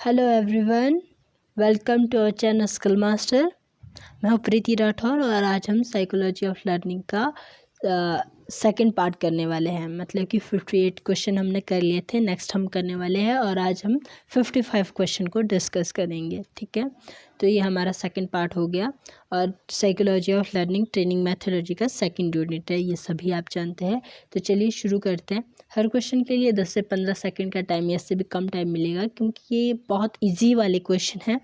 Hello everyone, welcome to our channel skill master. मैं हूँ प्रीति राठौर और आज हम साइकोलॉजी ऑफ लर्निंग का सेकंड पार्ट करने वाले हैं। मतलब कि 58 क्वेश्चन हमने कर लिए थे, नेक्स्ट हम करने वाले हैं और आज हम 55 क्वेश्चन को डिस्कस करेंगे। ठीक है, तो ये हमारा सेकंड पार्ट हो गया और psychology of learning training methodology का सेकंड यूनिट है, ये सभी आप जानते हैं। तो चलिए शुरू करते हैं। हर क्वेश्चन के लिए 10 से 15 सेकंड का टाइम या इससे भी कम टाइम मिलेगा, क्योंकि ये बहुत इजी वाले क्वेश्चन हैं।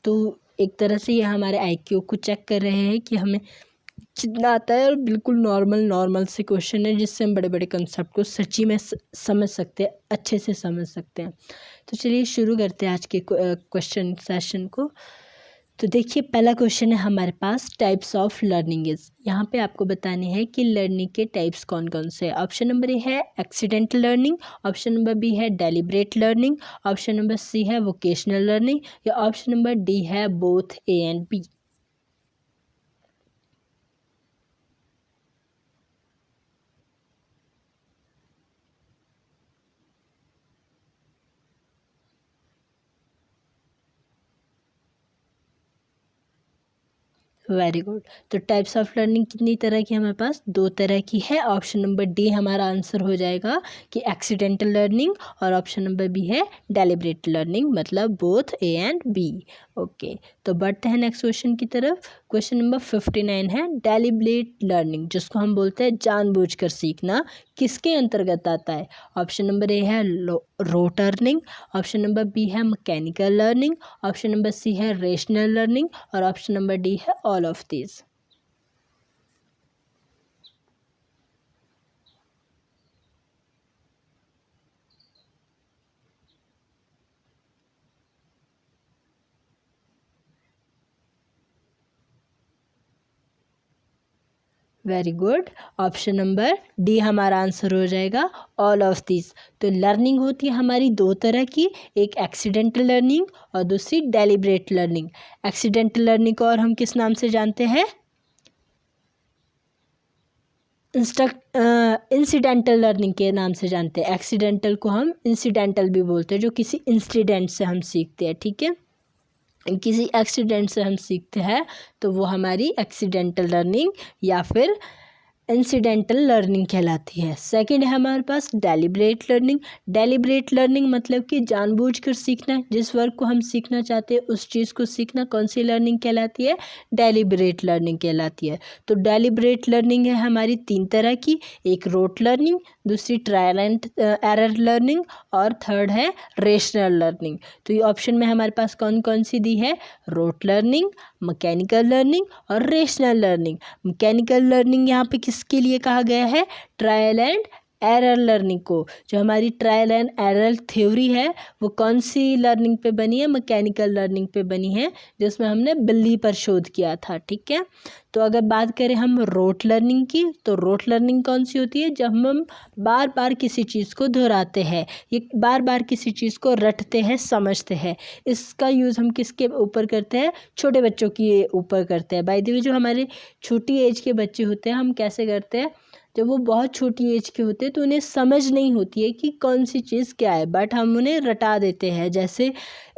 तो एक तरह से ये हमारे IQ को चेक कर रहे हैं कि हमें जितना आता है, और बिल्कुल नॉर्मल से क्वेश्चन है जिससे हम बड़े बड़े कंसेप्ट को सच्ची में समझ सकते हैं, अच्छे से समझ सकते हैं। तो चलिए शुरू करते हैं आज के क्वेश्चन सेशन को। तो देखिए, पहला क्वेश्चन है हमारे पास, टाइप्स ऑफ लर्निंग इज। यहाँ पे आपको बताने हैं कि लर्निंग के टाइप्स कौन कौन से हैं। ऑप्शन नंबर ए है accidental learning, option number B है deliberate learning, option number C है वोकेशनल लर्निंग, या ऑप्शन नंबर डी है both A and B. Very good. तो टाइप्स ऑफ लर्निंग कितनी तरह की हमारे पास? 2 तरह की है। ऑप्शन नंबर डी हमारा आंसर हो जाएगा कि एक्सीडेंटल लर्निंग, और ऑप्शन नंबर बी है डेलिब्रेट लर्निंग, मतलब both A and B. Okay, तो बढ़ते हैं नेक्स्ट क्वेश्चन की तरफ। क्वेश्चन नंबर 59 है डेलिब्रेट लर्निंग, जिसको हम बोलते हैं जानबूझकर सीखना, किसके अंतर्गत आता है? ऑप्शन नंबर ए है rote learning, option number B है mechanical learning, option number C है रेशनल लर्निंग, और ऑप्शन नंबर डी है all of these. Very good, option number D हमारा आंसर हो जाएगा, ऑल ऑफ दिस। तो लर्निंग होती है हमारी 2 तरह की, एक एक्सीडेंटल लर्निंग और दूसरी डेलिब्रेट लर्निंग। एक्सीडेंटल लर्निंग को और हम किस नाम से जानते हैं? इंसिडेंटल लर्निंग के नाम से जानते हैं। एक्सीडेंटल को हम इंसिडेंटल भी बोलते हैं, जो किसी इंसिडेंट से हम सीखते हैं। ठीक है, किसी एक्सीडेंट से हम सीखते हैं तो वो हमारी एक्सीडेंटल लर्निंग या फिर इंसिडेंटल लर्निंग कहलाती है। सेकंड है हमारे पास डेलिब्रेट लर्निंग। डेलिब्रेट लर्निंग मतलब कि जानबूझकर सीखना, जिस वर्क को हम सीखना चाहते हैं उस चीज़ को सीखना, कौन सी लर्निंग कहलाती है? डेलिब्रेट लर्निंग कहलाती है। तो डेलिब्रेट लर्निंग है हमारी 3 तरह की, एक रोट लर्निंग, दूसरी ट्रायल एंड एरर लर्निंग, और थर्ड है रेशनल लर्निंग। तो ये ऑप्शन में हमारे पास कौन कौन सी दी है? रोट लर्निंग, मैकेनिकल लर्निंग और रेशनल लर्निंग। मैकेनिकल लर्निंग यहाँ पे किसके लिए कहा गया है? ट्रायल एंड एरर लर्निंग को। जो हमारी ट्रायल एंड एरर थ्योरी है वो कौन सी लर्निंग पे बनी है? मैकेनिकल लर्निंग पे बनी है, जिसमें हमने बिल्ली पर शोध किया था। ठीक है, तो अगर बात करें हम रोट लर्निंग की, तो रोट लर्निंग कौन सी होती है? जब हम बार बार किसी चीज़ को दोहराते हैं, ये बार बार किसी चीज़ को रटते हैं, समझते हैं। इसका यूज़ हम किसके ऊपर करते हैं? छोटे बच्चों के ऊपर करते हैं। बाय द वे, जो हमारे छोटी एज के बच्चे होते हैं, हम कैसे करते हैं? जब वो बहुत छोटी एज के होते हैं तो उन्हें समझ नहीं होती है कि कौन सी चीज़ क्या है, बट हम उन्हें रटा देते हैं। जैसे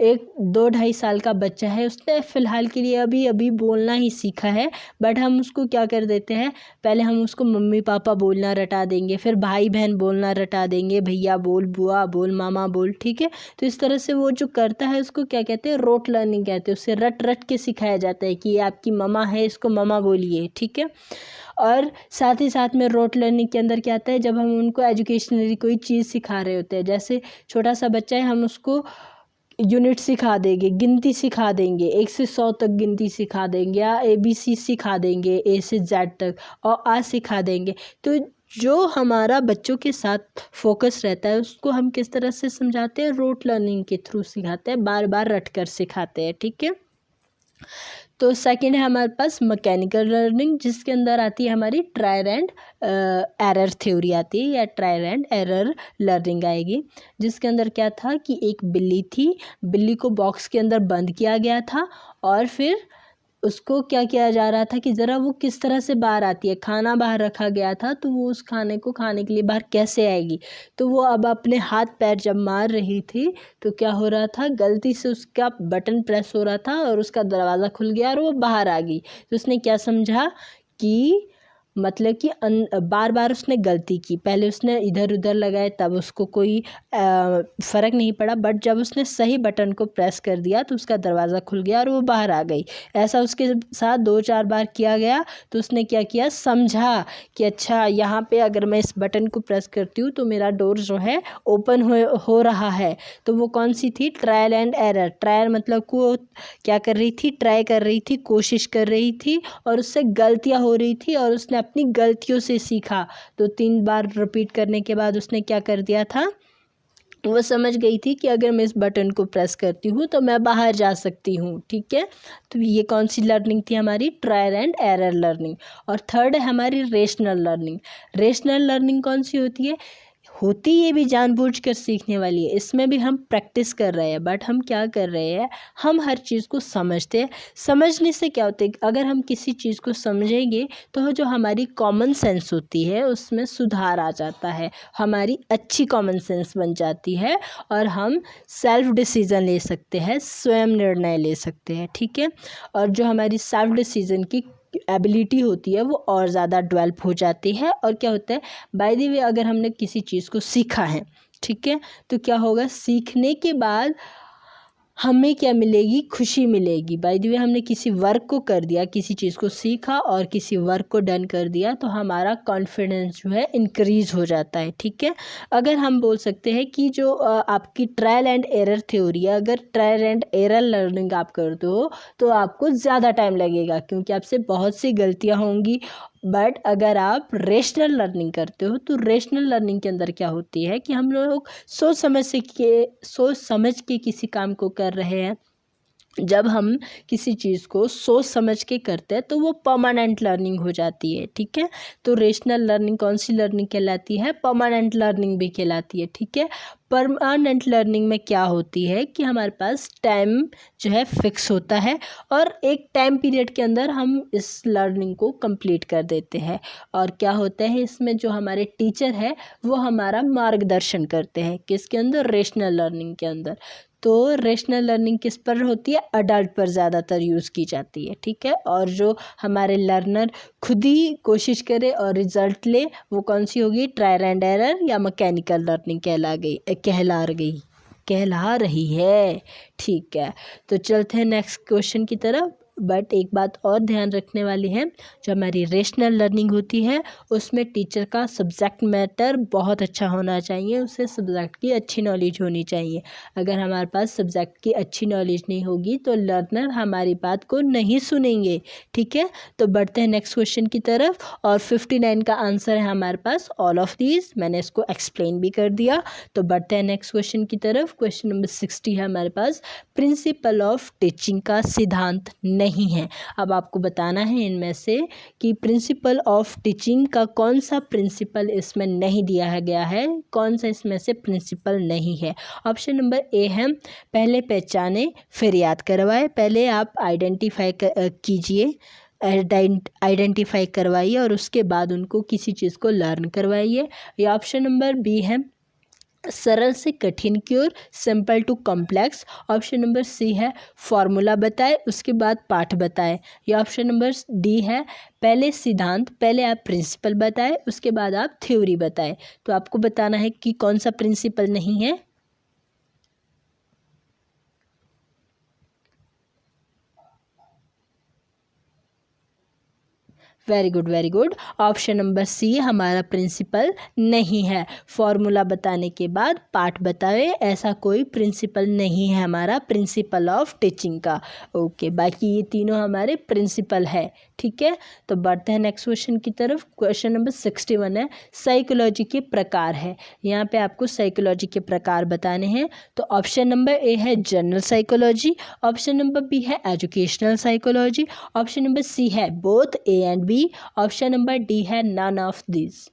एक 2-2.5 साल का बच्चा है, उसने फ़िलहाल के लिए अभी अभी बोलना ही सीखा है, बट हम उसको क्या कर देते हैं? पहले हम उसको मम्मी पापा बोलना रटा देंगे, फिर भाई बहन बोलना रटा देंगे, भैया बोल, बुआ बोल, मामा बोल। ठीक है, तो इस तरह से वो जो करता है उसको क्या कहते हैं? रोट लर्निंग कहते हैं। उससे रट रट के सिखाया जाता है कि ये आपकी ममा है, इसको ममा बोलिए। ठीक है, और साथ ही साथ में रोट लर्निंग के अंदर क्या आता है? जब हम उनको एजुकेशनली कोई चीज़ सिखा रहे होते हैं, जैसे छोटा सा बच्चा है, हम उसको यूनिट सिखा देंगे, गिनती सिखा देंगे, 1 से 100 तक गिनती सिखा देंगे, या ABC सिखा देंगे, A से Z तक, और आ सिखा देंगे। तो जो हमारा बच्चों के साथ फोकस रहता है उसको हम किस तरह से समझाते हैं? रोट लर्निंग के थ्रू सिखाते हैं, बार बार रट कर सिखाते हैं। ठीक है, तो सेकंड है हमारे पास मैकेनिकल लर्निंग, जिसके अंदर आती है हमारी ट्रायल एंड एरर थ्योरी आती है, या ट्रायल एंड एरर लर्निंग आएगी। जिसके अंदर क्या था कि एक बिल्ली थी, बिल्ली को बॉक्स के अंदर बंद किया गया था, और फिर उसको क्या किया जा रहा था कि ज़रा वो किस तरह से बाहर आती है, खाना बाहर रखा गया था तो वो उस खाने को खाने के लिए बाहर कैसे आएगी। तो वो अब अपने हाथ पैर जब मार रही थी तो क्या हो रहा था, गलती से उसका बटन प्रेस हो रहा था और उसका दरवाज़ा खुल गया और वो बाहर आ गई। तो उसने क्या समझा कि मतलब कि बार बार उसने गलती की, पहले उसने इधर उधर लगाए तब उसको कोई फ़र्क नहीं पड़ा, बट जब उसने सही बटन को प्रेस कर दिया तो उसका दरवाज़ा खुल गया और वो बाहर आ गई। ऐसा उसके साथ 2-4 बार किया गया तो उसने क्या किया, समझा कि अच्छा यहाँ पे अगर मैं इस बटन को प्रेस करती हूँ तो मेरा डोर जो है ओपन हो रहा है। तो वो कौन सी थी, ट्रायल एंड एरर। ट्रायल मतलब को क्या कर रही थी, ट्राई कर रही थी, कोशिश कर रही थी और उससे गलतियाँ हो रही थी और उसने अपनी गलतियों से सीखा। तो 3 बार रिपीट करने के बाद उसने क्या कर दिया था, वो समझ गई थी कि अगर मैं इस बटन को प्रेस करती हूँ तो मैं बाहर जा सकती हूँ। ठीक है, तो ये कौन सी लर्निंग थी हमारी, ट्रायल एंड एरर लर्निंग। और थर्ड है हमारी रेशनल लर्निंग। रेशनल लर्निंग कौन सी होती है, होती ये भी जानबूझकर सीखने वाली है। इसमें भी हम प्रैक्टिस कर रहे हैं, बट हम क्या कर रहे हैं, हम हर चीज़ को समझते हैं। समझने से क्या होता है, अगर हम किसी चीज़ को समझेंगे तो जो हमारी कॉमन सेंस होती है उसमें सुधार आ जाता है, हमारी अच्छी कॉमन सेंस बन जाती है और हम सेल्फ डिसीज़न ले सकते हैं, स्वयं निर्णय ले सकते हैं। ठीक है, और जो हमारी सेल्फ डिसीज़न की एबिलिटी होती है वो और ज़्यादा डेवलप हो जाती है। और क्या होता है, बाय द वे अगर हमने किसी चीज़ को सीखा है, ठीक है, तो क्या होगा, सीखने के बाद हमें क्या मिलेगी, खुशी मिलेगी। बाय द वे हमने किसी वर्क को कर दिया, किसी चीज़ को सीखा और किसी वर्क को डन कर दिया तो हमारा कॉन्फिडेंस जो है इंक्रीज़ हो जाता है। ठीक है, अगर हम बोल सकते हैं कि जो आपकी ट्रायल एंड एरर थ्योरी है, अगर ट्रायल एंड एरर लर्निंग आप करते हो तो आपको ज़्यादा टाइम लगेगा क्योंकि आपसे बहुत सी गलतियाँ होंगी। बट अगर आप रेशनल लर्निंग करते हो तो रेशनल लर्निंग के अंदर क्या होती है कि हम लोग सोच समझ के किसी काम को कर रहे हैं। जब हम किसी चीज़ को सोच समझ के करते हैं तो वो परमानेंट लर्निंग हो जाती है। ठीक है, तो रेशनल लर्निंग कौन सी लर्निंग कहलाती है, परमानेंट लर्निंग भी कहलाती है। ठीक है, परमानेंट लर्निंग में क्या होती है कि हमारे पास टाइम जो है फिक्स होता है और एक टाइम पीरियड के अंदर हम इस लर्निंग को कंप्लीट कर देते हैं। और क्या होता है इसमें, जो हमारे टीचर है वो हमारा मार्गदर्शन करते हैं, किसके अंदर, रेशनल लर्निंग के अंदर। तो रेशनल लर्निंग किस पर होती है, अडल्ट पर ज़्यादातर यूज़ की जाती है। ठीक है, और जो हमारे लर्नर खुद ही कोशिश करे और रिजल्ट ले वो कौन सी होगी, ट्रायल एंड एरर या मैकेनिकल लर्निंग कहला रही है। ठीक है, तो चलते हैं नेक्स्ट क्वेश्चन की तरफ। बट एक बात और ध्यान रखने वाली है, जो हमारी रेशनल लर्निंग होती है उसमें टीचर का सब्जेक्ट मैटर बहुत अच्छा होना चाहिए, उसे सब्जेक्ट की अच्छी नॉलेज होनी चाहिए। अगर हमारे पास सब्जेक्ट की अच्छी नॉलेज नहीं होगी तो लर्नर हमारी बात को नहीं सुनेंगे। ठीक है, तो बढ़ते हैं नेक्स्ट क्वेश्चन की तरफ। और 59 का आंसर है हमारे पास ऑल ऑफ दीज, मैंने इसको एक्सप्लेन भी कर दिया। तो बढ़ते हैं नेक्स्ट क्वेश्चन की तरफ। क्वेश्चन नंबर 60 है हमारे पास, प्रिंसिपल ऑफ टीचिंग का सिद्धांत नहीं है। अब आपको बताना है इनमें से कि प्रिंसिपल ऑफ टीचिंग का कौन सा प्रिंसिपल इसमें नहीं दिया गया है, कौन सा इसमें से प्रिंसिपल नहीं है। ऑप्शन नंबर ए है, पहले पहचाने फिर याद करवाए। पहले आप आइडेंटिफाई कीजिए, आइडेंटिफाई करवाइए और उसके बाद उनको किसी चीज़ को लर्न करवाइए। या ऑप्शन नंबर बी है, सरल से कठिन की ओर, simple to complex. Option number C है, फॉर्मूला बताए उसके बाद पाठ बताए। या ऑप्शन नंबर डी है, पहले सिद्धांत, पहले आप प्रिंसिपल बताए उसके बाद आप थ्योरी बताए। तो आपको बताना है कि कौन सा प्रिंसिपल नहीं है। Very good, very good. Option number C हमारा प्रिंसिपल नहीं है, फॉर्मूला बताने के बाद पाठ बताए, ऐसा कोई प्रिंसिपल नहीं है हमारा प्रिंसिपल ऑफ टीचिंग का। ओके, बाकी ये तीनों हमारे प्रिंसिपल है। ठीक है, तो बढ़ते हैं नेक्स्ट क्वेश्चन की तरफ। क्वेश्चन नंबर 61 है, साइकोलॉजी के प्रकार है। यहाँ पे आपको साइकोलॉजी के प्रकार बताने हैं। तो ऑप्शन नंबर ए है general psychology, option number B है educational psychology, option number C है both A and B, option number D है none of this.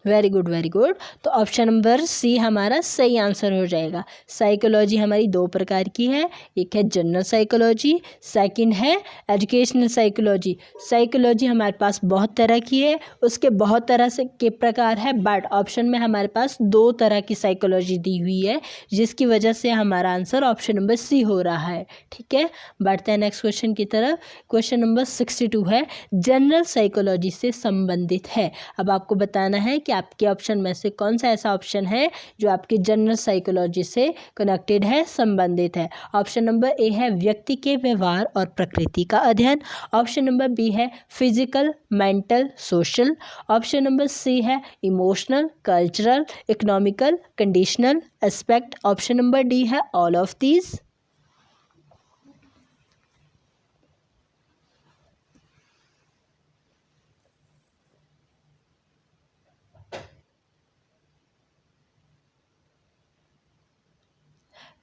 Very good very good. तो ऑप्शन नंबर सी हमारा सही आंसर हो जाएगा। Psychology हमारी दो प्रकार की है, एक है जनरल साइकोलॉजी, सेकंड है एजुकेशनल साइकोलॉजी। साइकोलॉजी हमारे पास बहुत तरह की है, उसके बहुत तरह से के प्रकार है, बट ऑप्शन में हमारे पास दो तरह की साइकोलॉजी दी हुई है, जिसकी वजह से हमारा आंसर ऑप्शन नंबर सी हो रहा है। ठीक है, बढ़ते हैं नेक्स्ट क्वेश्चन की तरफ। क्वेश्चन नंबर 62 है, जनरल साइकोलॉजी से संबंधित है। अब आपको बताना है कि आपके ऑप्शन में से कौन सा ऐसा ऑप्शन है जो आपकी जनरल साइकोलॉजी से कनेक्टेड है, संबंधित है। ऑप्शन नंबर ए है व्यक्ति के व्यवहार और प्रकृति का अध्ययन। ऑप्शन नंबर बी है physical, mental, social. Option number C है emotional, cultural, economical, conditional aspect. Option number D है all of these.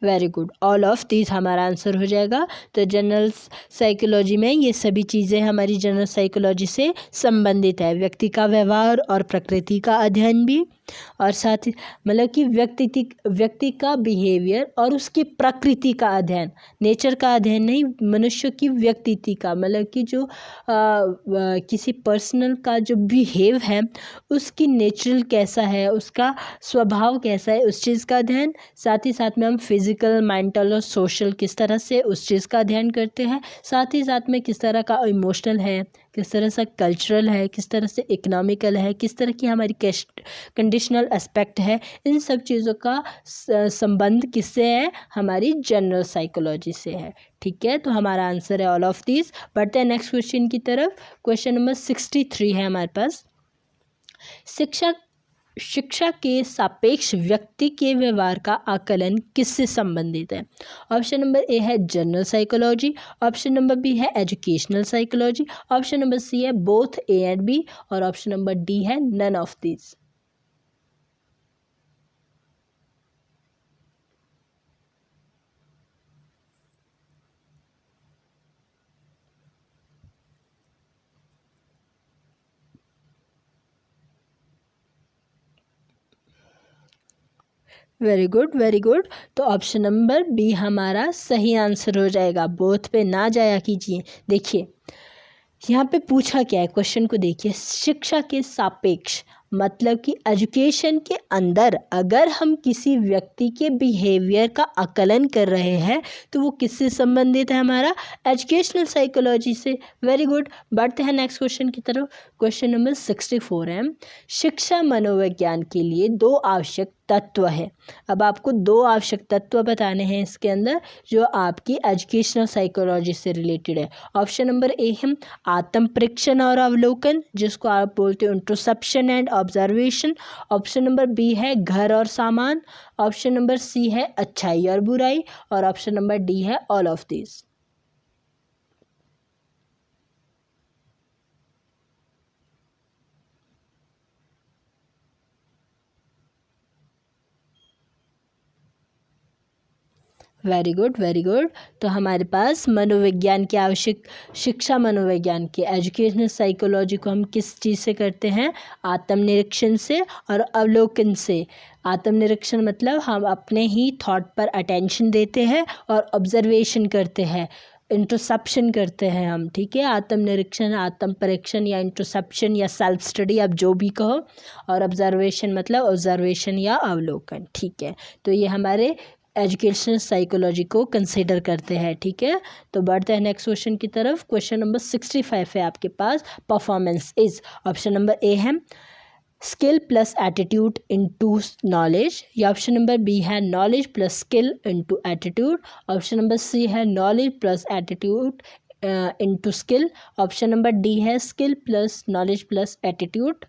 Very good, all of these हमारा आंसर हो जाएगा। तो जनरल साइकोलॉजी में ये सभी चीज़ें हमारी जनरल साइकोलॉजी से संबंधित है, व्यक्ति का व्यवहार और प्रकृति का अध्ययन भी, और साथ ही मतलब कि व्यक्ति का बिहेवियर और उसकी प्रकृति का अध्ययन, नेचर का अध्ययन नहीं, मनुष्य की व्यक्तित्व का, मतलब कि जो किसी पर्सनल का जो बिहेव है उसकी नेचुरल कैसा है, उसका स्वभाव कैसा है, उस चीज़ का अध्ययन। साथ ही साथ में हम फिजिकल, मेंटल और सोशल किस तरह से उस चीज़ का अध्ययन करते हैं, साथ ही साथ में किस तरह का इमोशनल है, किस तरह से कल्चरल है, किस तरह से इकोनॉमिकल है, किस तरह की हमारी कंडीशनल एस्पेक्ट है, इन सब चीज़ों का संबंध किससे है, हमारी जनरल साइकोलॉजी से है। ठीक है, तो हमारा आंसर है ऑल ऑफ दीज। बढ़ते हैं नेक्स्ट क्वेश्चन की तरफ। क्वेश्चन नंबर 63 है हमारे पास, शिक्षा के सापेक्ष व्यक्ति के व्यवहार का आकलन किससे संबंधित है। ऑप्शन नंबर ए है general psychology, option number B है educational psychology, option number C है बोथ ए एंड बी, और ऑप्शन नंबर डी है none of these. Very good very good. तो ऑप्शन नंबर बी हमारा सही आंसर हो जाएगा। बोथ पे ना जाया कीजिए। देखिए यहाँ पे पूछा क्या है, क्वेश्चन को देखिए, शिक्षा के सापेक्ष मतलब कि एजुकेशन के अंदर अगर हम किसी व्यक्ति के बिहेवियर का आकलन कर रहे हैं तो वो किससे संबंधित है, हमारा एजुकेशनल साइकोलॉजी से। Very good. बढ़ते हैं नेक्स्ट क्वेश्चन की तरफ। क्वेश्चन नंबर 64 है, शिक्षा मनोविज्ञान के लिए दो आवश्यक तत्व है। अब आपको दो आवश्यक तत्व बताने हैं इसके अंदर जो आपकी एजुकेशनल साइकोलॉजी से रिलेटेड है। ऑप्शन नंबर ए है आत्म परीक्षण और अवलोकन, जिसको आप बोलते हो introspection and observation. Option number B है घर और सामान, ऑप्शन नंबर सी है अच्छाई और बुराई, और ऑप्शन नंबर डी है all of this. Very good very good. तो हमारे पास मनोविज्ञान की आवश्यक शिक्षा मनोविज्ञान की एजुकेशनल साइकोलॉजी को हम किस चीज़ से करते हैं, आत्मनिरीक्षण से और अवलोकन से। आत्मनिरीक्षण मतलब हम अपने ही थॉट पर अटेंशन देते हैं और ऑब्जर्वेशन करते हैं, इंट्रोस्पेक्शन करते हैं हम। ठीक है, आत्मनिरीक्षण, आत्म परीक्षण या इंट्रोस्पेक्शन या सेल्फ स्टडी आप जो भी कहो, और ऑब्जर्वेशन मतलब ऑब्जर्वेशन या अवलोकन। ठीक है, तो ये हमारे एजुकेशनल साइकोलॉजी को कंसिडर करते हैं। ठीक है, तो बढ़ते हैं नेक्स्ट क्वेश्चन की तरफ। क्वेश्चन नंबर 65 है आपके पास, performance is. Option number A है skill plus attitude into knowledge, या ऑप्शन नंबर बी है knowledge plus skill into attitude, option number C है knowledge plus attitude into skill, option number D है skill plus knowledge plus attitude.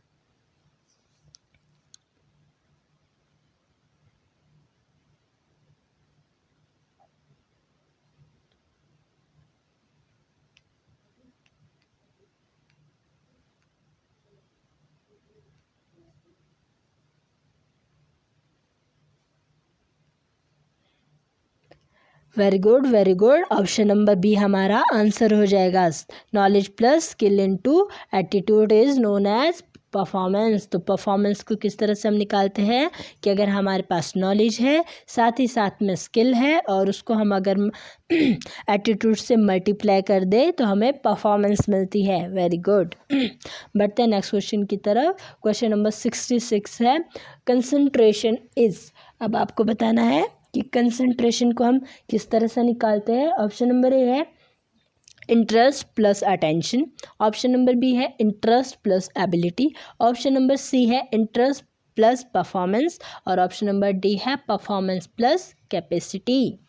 Very good very good. Option number B हमारा answer हो जाएगा। Knowledge plus skill into attitude is known as performance. तो performance को किस तरह से हम निकालते हैं कि अगर हमारे पास नॉलेज है, साथ ही साथ में स्किल है, और उसको हम अगर एटीट्यूड से मल्टीप्लाई कर दे तो हमें परफॉर्मेंस मिलती है। Very good. बढ़ते हैं नेक्स्ट क्वेश्चन की तरफ। क्वेश्चन नंबर 66 है, कंसंट्रेशन इज। अब आपको बताना है कि कंसंट्रेशन को हम किस तरह से निकालते हैं। ऑप्शन नंबर ए है interest plus attention, option number B है interest plus ability, option number C है इंटरेस्ट प्लस परफॉर्मेंस, और ऑप्शन नंबर डी है performance plus capacity.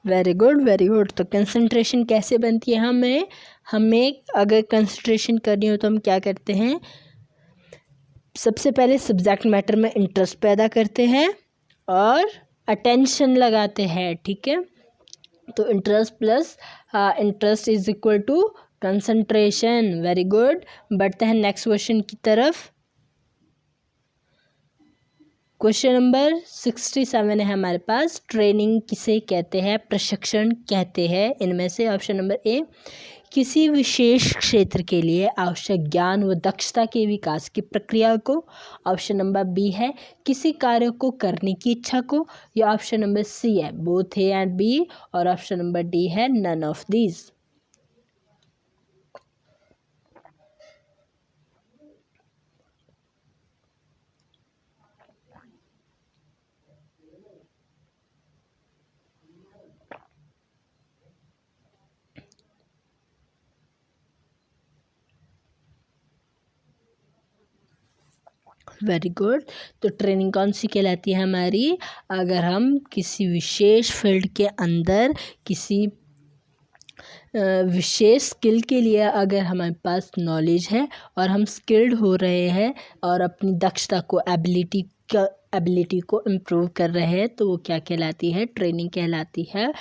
Very good, very good. तो कंसंट्रेशन कैसे बनती है? हमें अगर कंसंट्रेशन करनी हो तो हम क्या करते हैं, सबसे पहले सब्जेक्ट मैटर में इंटरेस्ट पैदा करते हैं और अटेंशन लगाते हैं, ठीक है। तो interest plus interest is equal to concentration. Very good. बढ़ते हैं नेक्स्ट क्वेश्चन की तरफ। क्वेश्चन नंबर 67 है हमारे पास, ट्रेनिंग किसे कहते हैं, प्रशिक्षण कहते हैं। इनमें से ऑप्शन नंबर ए, किसी विशेष क्षेत्र के लिए आवश्यक ज्ञान व दक्षता के विकास की प्रक्रिया को, ऑप्शन नंबर बी है किसी कार्य को करने की इच्छा को, या ऑप्शन नंबर सी है बोथ ए एंड बी, और ऑप्शन नंबर डी है none of these. Very good. तो ट्रेनिंग कौन सी कहलाती है हमारी, अगर हम किसी विशेष फील्ड के अंदर किसी विशेष स्किल के लिए अगर हमारे पास नॉलेज है और हम स्किल्ड हो रहे हैं और अपनी दक्षता को एबिलिटी को इम्प्रूव कर रहे हैं, तो वो क्या कहलाती है, ट्रेनिंग कहलाती है।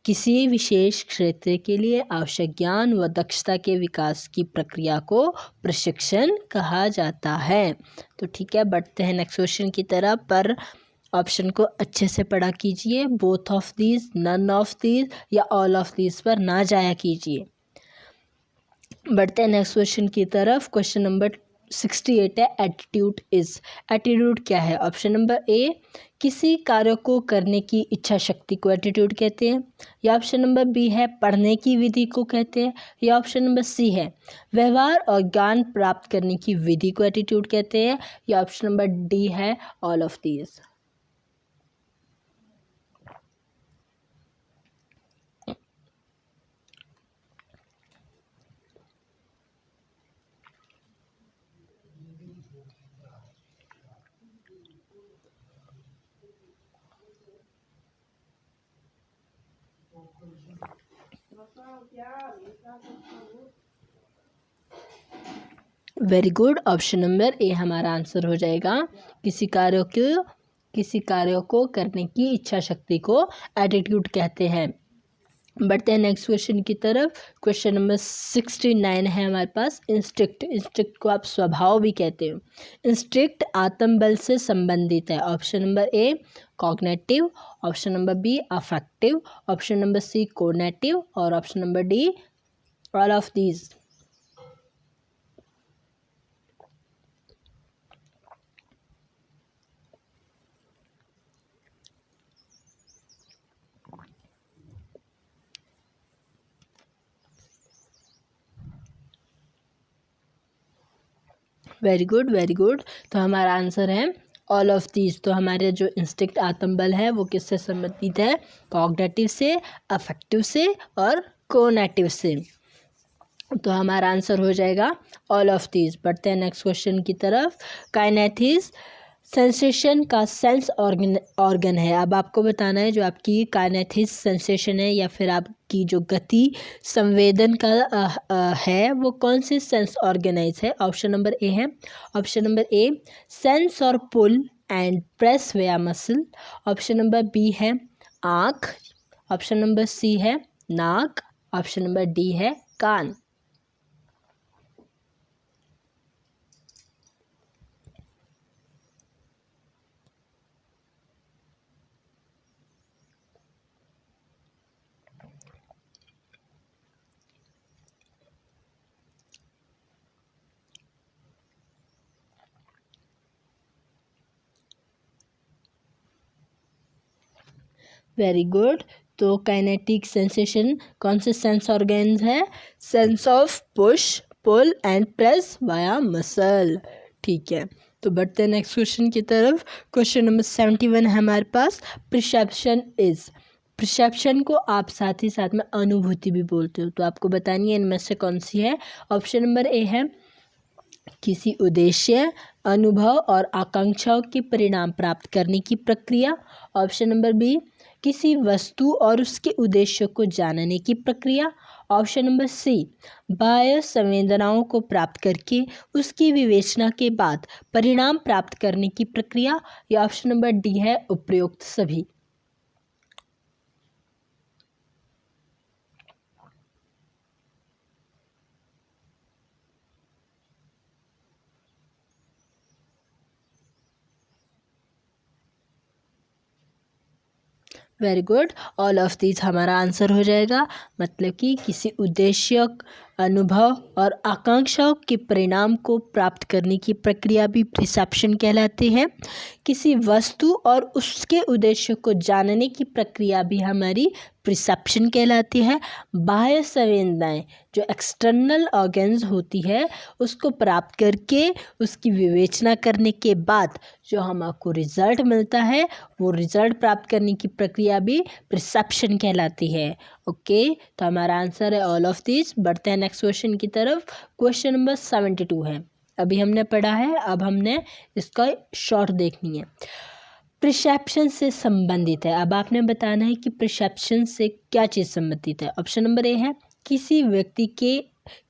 किसी विशेष क्षेत्र के लिए आवश्यक ज्ञान व दक्षता के विकास की प्रक्रिया को प्रशिक्षण कहा जाता है। तो ठीक है, बढ़ते हैं नेक्स्ट क्वेश्चन की तरफ। पर ऑप्शन को अच्छे से पढ़ा कीजिए, both of these, none of these या ऑल ऑफ दीज पर ना जाया कीजिए। बढ़ते हैं नेक्स्ट क्वेश्चन की तरफ। क्वेश्चन नंबर 68 है, एटीट्यूड इज। एटीट्यूड क्या है? ऑप्शन नंबर ए, किसी कार्य को करने की इच्छा शक्ति को एटीट्यूड कहते हैं, या ऑप्शन नंबर बी है पढ़ने की विधि को कहते हैं, या ऑप्शन नंबर सी है व्यवहार और ज्ञान प्राप्त करने की विधि को एटीट्यूड कहते हैं, या ऑप्शन नंबर डी है all of these. Very good. Option number A हमारा आंसर हो जाएगा। किसी कार्य को करने की इच्छा शक्ति को एटीट्यूड कहते हैं। बढ़ते हैं नेक्स्ट क्वेश्चन की तरफ। क्वेश्चन नंबर 69 है हमारे पास, इंस्टिक्ट। इंस्टिक्ट को आप स्वभाव भी कहते हो। इंस्टिक्ट आत्मबल से संबंधित है। Option number A cognitive, option number B affective, option number C cognitive, और option number D all of these. Very good, very good. तो हमारा आंसर है ऑल ऑफ दीज। तो हमारे जो इंस्टिक्ट आत्मबल है वो किससे संबंधित है? कॉग्निटिव से, अफेक्टिव से और कोग्निटिव से। तो हमारा आंसर हो जाएगा ऑल ऑफ दीज। बढ़ते हैं नेक्स्ट क्वेश्चन की तरफ। काइनेसिस सेंसेशन का सेंस ऑर्गन है। अब आपको बताना है जो आपकी काइनेसिस सेंसेशन है या फिर आपकी जो गति संवेदन का है वो कौन से सेंस ऑर्गेनाइज है। ऑप्शन नंबर ए है, ऑप्शन नंबर ए सेंस और pull and press via muscle, option number B है आँख, ऑप्शन नंबर सी है नाक, ऑप्शन नंबर डी है कान। Very good. तो काइनेटिक सेंसेशन कौन से सेंस ऑर्गन्स है? Sense of push, pull and press via muscle. ठीक है, तो बढ़ते हैं नेक्स्ट क्वेश्चन की तरफ। क्वेश्चन नंबर 71 है हमारे पास, परसेप्शन इज। परसेप्शन को आप साथ ही साथ में अनुभूति भी बोलते हो, तो आपको बतानी है इनमें से कौन सी है। ऑप्शन नंबर ए है किसी उद्देश्य, अनुभव और आकांक्षाओं के परिणाम प्राप्त करने की प्रक्रिया। ऑप्शन नंबर बी किसी वस्तु और उसके उद्देश्य को जानने की प्रक्रिया। ऑप्शन नंबर सी बाह्य संवेदनाओं को प्राप्त करके उसकी विवेचना के बाद परिणाम प्राप्त करने की प्रक्रिया। या ऑप्शन नंबर डी है उपरोक्त सभी। Very good, all of these हमारा आंसर हो जाएगा। मतलब कि किसी उद्देश्य, अनुभव और आकांक्षाओं के परिणाम को प्राप्त करने की प्रक्रिया भी परसेप्शन कहलाती है। किसी वस्तु और उसके उद्देश्य को जानने की प्रक्रिया भी हमारी परसेप्शन कहलाती है। बाह्य संवेदनाएं जो एक्सटर्नल ऑर्गन्स होती है उसको प्राप्त करके उसकी विवेचना करने के बाद जो हमको रिजल्ट मिलता है वो रिजल्ट प्राप्त करने की प्रक्रिया भी परसेप्शन कहलाती है। ओके, तो हमारा आंसर है ऑल ऑफ दिस। बढ़ते हैं नेक्स्ट क्वेश्चन की तरफ। क्वेश्चन नंबर 72 है, अभी हमने पढ़ा है, अब हमने इसका शॉर्ट देखनी है। परसेप्शन से संबंधित है, अब आपने बताना है कि परसेप्शन से क्या चीज़ संबंधित है। ऑप्शन नंबर ए है किसी व्यक्ति के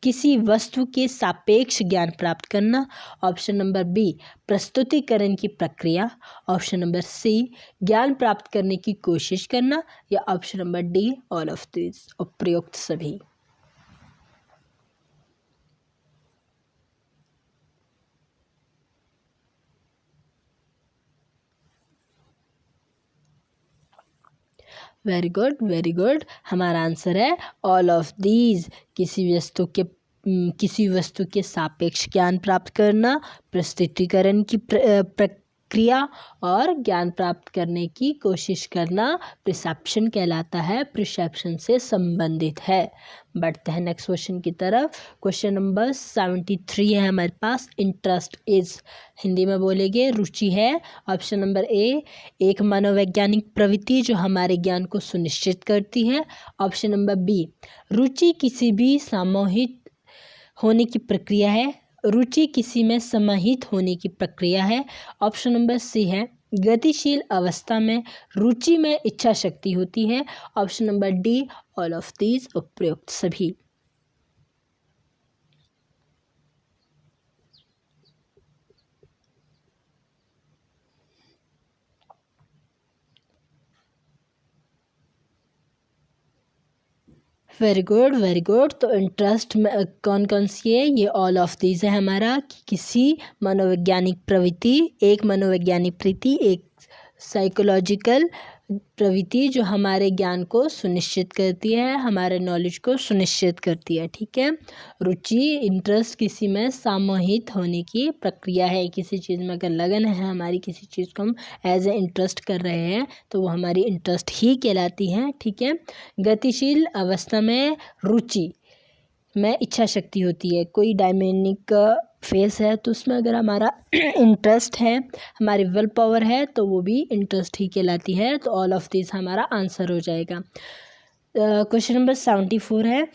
किसी वस्तु के सापेक्ष ज्ञान प्राप्त करना। ऑप्शन नंबर बी प्रस्तुतिकरण की प्रक्रिया। ऑप्शन नंबर सी ज्ञान प्राप्त करने की कोशिश करना। या option number D all of this, उपरोक्त सभी। वेरी गुड, वेरी गुड, हमारा आंसर है ऑल ऑफ दीज। किसी वस्तु के सापेक्ष ज्ञान प्राप्त करना, प्रस्तुतिकरण की प्रक्रिया और ज्ञान प्राप्त करने की कोशिश करना परसेप्शन कहलाता है, परसेप्शन से संबंधित है। बढ़ते हैं नेक्स्ट क्वेश्चन की तरफ। क्वेश्चन नंबर 73 है हमारे पास, इंटरेस्ट इज, हिंदी में बोलेंगे रुचि है। ऑप्शन नंबर ए एक मनोवैज्ञानिक प्रवृत्ति जो हमारे ज्ञान को सुनिश्चित करती है। ऑप्शन नंबर बी रुचि किसी भी सामूहिक होने की प्रक्रिया है, रुचि किसी में समाहित होने की प्रक्रिया है। ऑप्शन नंबर सी है गतिशील अवस्था में रुचि में इच्छा शक्ति होती है। Option number D all of these, उपरोक्त सभी। Very good, very good. तो इंटरेस्ट में कौन कौन सी है? ये ऑल ऑफ दीज है हमारा कि किसी मनोवैज्ञानिक प्रवृत्ति, एक मनोवैज्ञानिक प्रवृत्ति, एक साइकोलॉजिकल प्रवृत्ति जो हमारे ज्ञान को सुनिश्चित करती है, हमारे नॉलेज को सुनिश्चित करती है। ठीक है, रुचि इंटरेस्ट किसी में सामूहिक होने की प्रक्रिया है। किसी चीज़ में अगर लगन है हमारी, किसी चीज़ को हम एज ए इंटरेस्ट कर रहे हैं तो वो हमारी इंटरेस्ट ही कहलाती है। ठीक है, गतिशील अवस्था में रुचि में इच्छा शक्ति होती है। कोई डायमेनिक फेस है तो उसमें अगर हमारा इंटरेस्ट है, हमारी विल पावर है तो वो भी इंटरेस्ट ही कहलाती है। तो ऑल ऑफ दिस हमारा आंसर हो जाएगा। क्वेश्चन नंबर 74 है,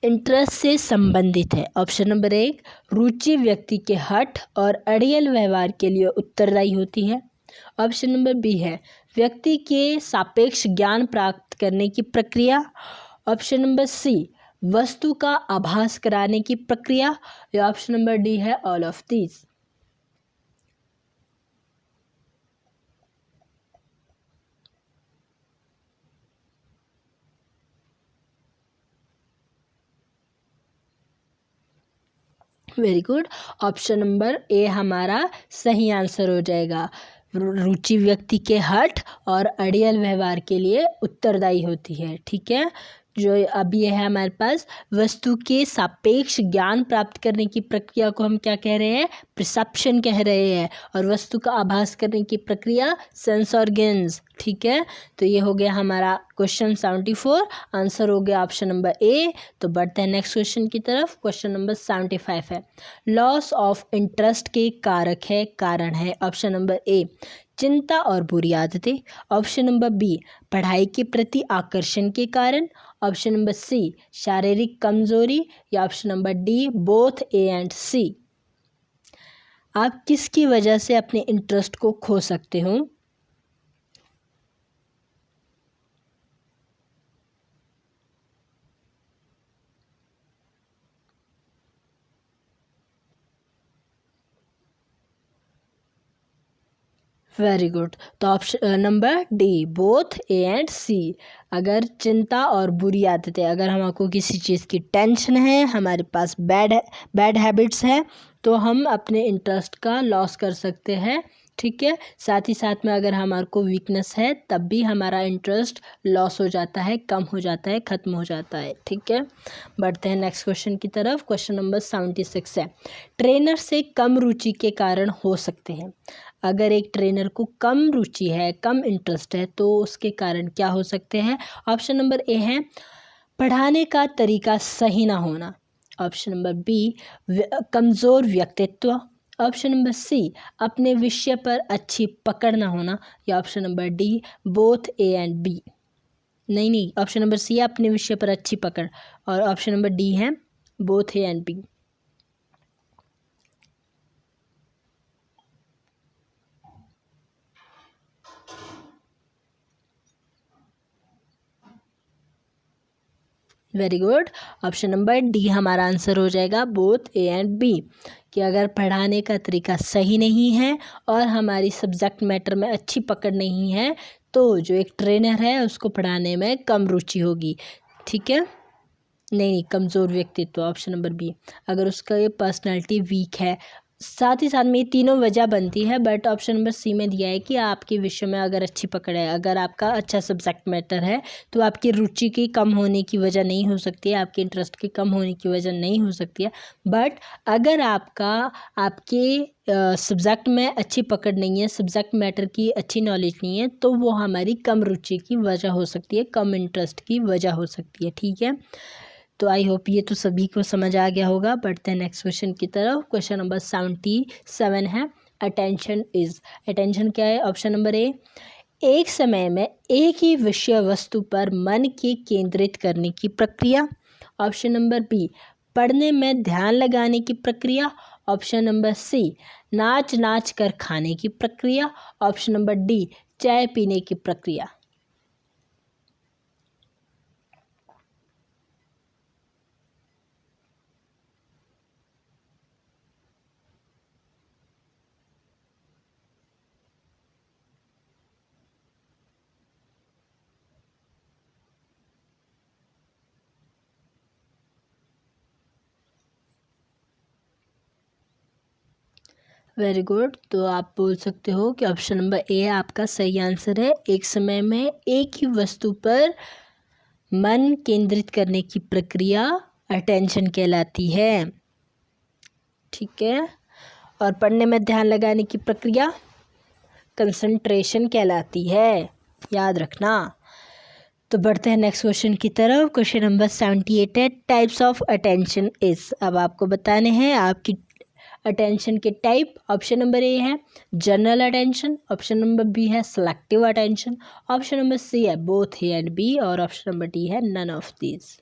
इंटरेस्ट से संबंधित है। ऑप्शन नंबर एक रुचि व्यक्ति के हठ और अड़ियल व्यवहार के लिए उत्तरदायी होती है। ऑप्शन नंबर बी है व्यक्ति के सापेक्ष ज्ञान प्राप्त करने की प्रक्रिया। ऑप्शन नंबर सी वस्तु का आभास कराने की प्रक्रिया। या ऑप्शन नंबर डी है all of these. Very good, option number A हमारा सही आंसर हो जाएगा। रुचि व्यक्ति के हठ और अड़ियल व्यवहार के लिए उत्तरदायी होती है। ठीक है, जो अभी है हमारे पास, वस्तु के सापेक्ष ज्ञान प्राप्त करने की प्रक्रिया को हम क्या कह रहे हैं, परसेप्शन कह रहे हैं, और वस्तु का आभास करने की प्रक्रिया सेंस ऑर्गन्स। ठीक है, तो ये हो गया हमारा क्वेश्चन 74, आंसर हो गया ऑप्शन नंबर ए। तो बढ़ते हैं नेक्स्ट क्वेश्चन की तरफ। क्वेश्चन नंबर 75 है, लॉस ऑफ इंटरेस्ट के कारक है, कारण है। ऑप्शन नंबर ए चिंता और बुरी आदतें, ऑप्शन नंबर बी पढ़ाई के प्रति आकर्षण के कारण, ऑप्शन नंबर सी शारीरिक कमजोरी, या option number D both A and C. आप किसकी वजह से अपने इंटरेस्ट को खो सकते हो? वेरी गुड, तो option number D both A and C. अगर चिंता और बुरी आदतें, अगर हमको किसी चीज़ की टेंशन है, हमारे पास बैड हैबिट्स है, तो हम अपने इंटरेस्ट का लॉस कर सकते हैं। ठीक है, साथ ही साथ में अगर हमारे को वीकनेस है तब भी हमारा इंटरेस्ट लॉस हो जाता है, कम हो जाता है, ख़त्म हो जाता है। ठीक है, बढ़ते हैं नेक्स्ट क्वेश्चन की तरफ। क्वेश्चन नंबर 76 है, ट्रेनर से कम रुचि के कारण हो सकते हैं। अगर एक ट्रेनर को कम रुचि है, कम इंटरेस्ट है, तो उसके कारण क्या हो सकते हैं? ऑप्शन नंबर ए है पढ़ाने का तरीका सही ना होना, ऑप्शन नंबर बी कमज़ोर व्यक्तित्व, ऑप्शन नंबर सी अपने विषय पर अच्छी पकड़ ना होना, या option number D both A and B. नहीं, ऑप्शन नंबर सी है अपने विषय पर अच्छी पकड़, और ऑप्शन नंबर डी है both A and B. Very good, option number D हमारा आंसर हो जाएगा, बोथ ए एंड बी, कि अगर पढ़ाने का तरीका सही नहीं है और हमारी सब्जेक्ट मैटर में अच्छी पकड़ नहीं है, तो जो एक ट्रेनर है उसको पढ़ाने में कम रुचि होगी। ठीक है, नहीं, कमज़ोर व्यक्तित्व, ऑप्शन नंबर बी। अगर उसका ये पर्सनालिटी वीक है, साथ ही साथ में ये तीनों वजह बनती है, बट ऑप्शन नंबर सी में दिया है कि आपके विषय में अगर अच्छी पकड़ है, अगर आपका अच्छा सब्जेक्ट मैटर है, तो आपकी रुचि की कम होने की वजह नहीं हो सकती है, आपके इंटरेस्ट की कम होने की वजह नहीं हो सकती है। बट अगर आपके सब्जेक्ट में अच्छी पकड़ नहीं है, सब्जेक्ट मैटर की अच्छी नॉलेज नहीं है, तो वो हमारी कम रुचि की वजह हो सकती है, कम इंटरेस्ट की वजह हो सकती है। ठीक है, तो आई होप ये तो सभी को समझ आ गया होगा। बढ़ते हैं नेक्स्ट क्वेश्चन की तरफ। क्वेश्चन नंबर 77 है, अटेंशन इज। अटेंशन क्या है? ऑप्शन नंबर ए एक समय में एक ही विषय वस्तु पर मन के केंद्रित करने की प्रक्रिया, ऑप्शन नंबर बी पढ़ने में ध्यान लगाने की प्रक्रिया, ऑप्शन नंबर सी नाच नाच कर खाने की प्रक्रिया, ऑप्शन नंबर डी चाय पीने की प्रक्रिया। वेरी गुड, तो आप बोल सकते हो कि ऑप्शन नंबर ए आपका सही आंसर है। एक समय में एक ही वस्तु पर मन केंद्रित करने की प्रक्रिया अटेंशन कहलाती है। ठीक है, और पढ़ने में ध्यान लगाने की प्रक्रिया कंसंट्रेशन कहलाती है, याद रखना। तो बढ़ते हैं नेक्स्ट क्वेश्चन की तरफ। क्वेश्चन नंबर 78 है, टाइप्स ऑफ अटेंशन इज। अब आपको बताने हैं आपकी अटेंशन के टाइप। ऑप्शन नंबर ए है general attention, option number B है selective attention, option number C है बोथ ए एंड बी, और ऑप्शन नंबर डी है none of these.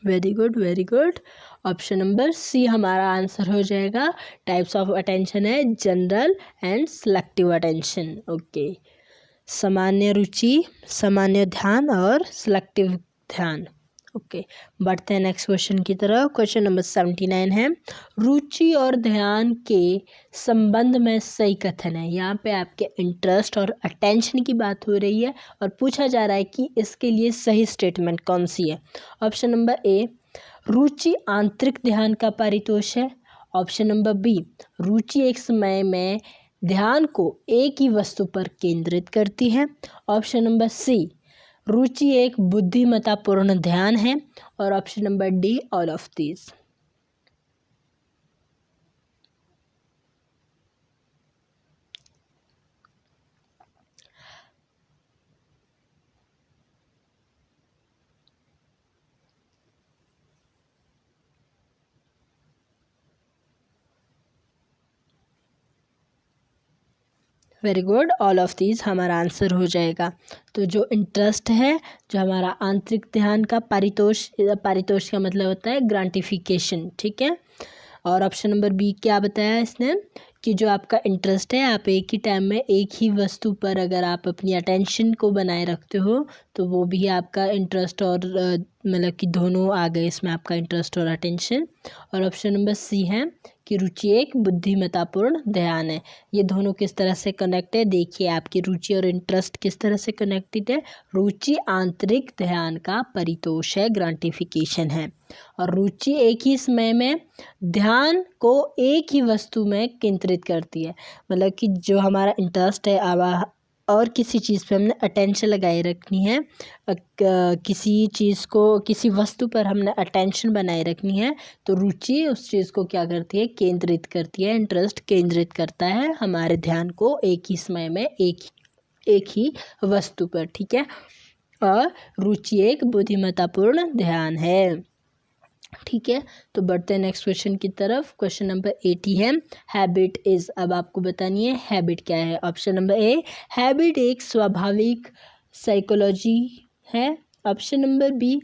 Very good, very good, option number C हमारा answer हो जाएगा। Types of attention है general and selective attention. Okay, सामान्य रुचि, सामान्य ध्यान और सेलेक्टिव ध्यान। ओके, बढ़ते हैं नेक्स्ट क्वेश्चन की तरफ। क्वेश्चन नंबर 79 है, रुचि और ध्यान के संबंध में सही कथन है। यहाँ पे आपके इंटरेस्ट और अटेंशन की बात हो रही है और पूछा जा रहा है कि इसके लिए सही स्टेटमेंट कौन सी है। ऑप्शन नंबर ए, रुचि आंतरिक ध्यान का परितोष है। ऑप्शन नंबर बी, रुचि एक समय में ध्यान को एक ही वस्तु पर केंद्रित करती है। ऑप्शन नंबर सी, रुचि एक बुद्धिमत्तापूर्ण ध्यान है। और option number D, all of these. Very good, all of these हमारा आंसर हो जाएगा। तो जो इंटरेस्ट है, जो हमारा आंतरिक ध्यान का पारितोष का मतलब होता है ग्रांटिफिकेशन, ठीक है। और ऑप्शन नंबर बी क्या बताया इसने कि जो आपका इंटरेस्ट है, आप एक ही टाइम में एक ही वस्तु पर अगर आप अपनी अटेंशन को बनाए रखते हो तो वो भी आपका इंटरेस्ट और मतलब कि दोनों आ गए इसमें, आपका इंटरेस्ट और अटेंशन। और ऑप्शन नंबर सी है कि रुचि एक बुद्धिमत्तापूर्ण ध्यान है। ये दोनों किस तरह से कनेक्ट है, देखिए आपकी रुचि और इंटरेस्ट किस तरह से कनेक्टेड है। रुचि आंतरिक ध्यान का परितोष है, ग्रांटिफिकेशन है। और रुचि एक ही समय में ध्यान को एक ही वस्तु में केंद्रित करती है, मतलब कि जो हमारा इंटरेस्ट है और किसी चीज़ पे हमने अटेंशन लगाए रखनी है, किसी चीज़ को, किसी वस्तु पर हमने अटेंशन बनाए रखनी है, तो रुचि उस चीज़ को क्या करती है, केंद्रित करती है। इंटरेस्ट केंद्रित करता है हमारे ध्यान को एक ही समय में एक ही वस्तु पर, ठीक है। और रुचि एक बुद्धिमत्तापूर्ण ध्यान है, ठीक है। तो बढ़ते हैं नेक्स्ट क्वेश्चन की तरफ। क्वेश्चन नंबर 80 है, हैबिट इज। अब आपको बतानी है हैबिट क्या है। ऑप्शन नंबर ए, हैबिट एक स्वाभाविक साइकोलॉजी है। ऑप्शन नंबर बी,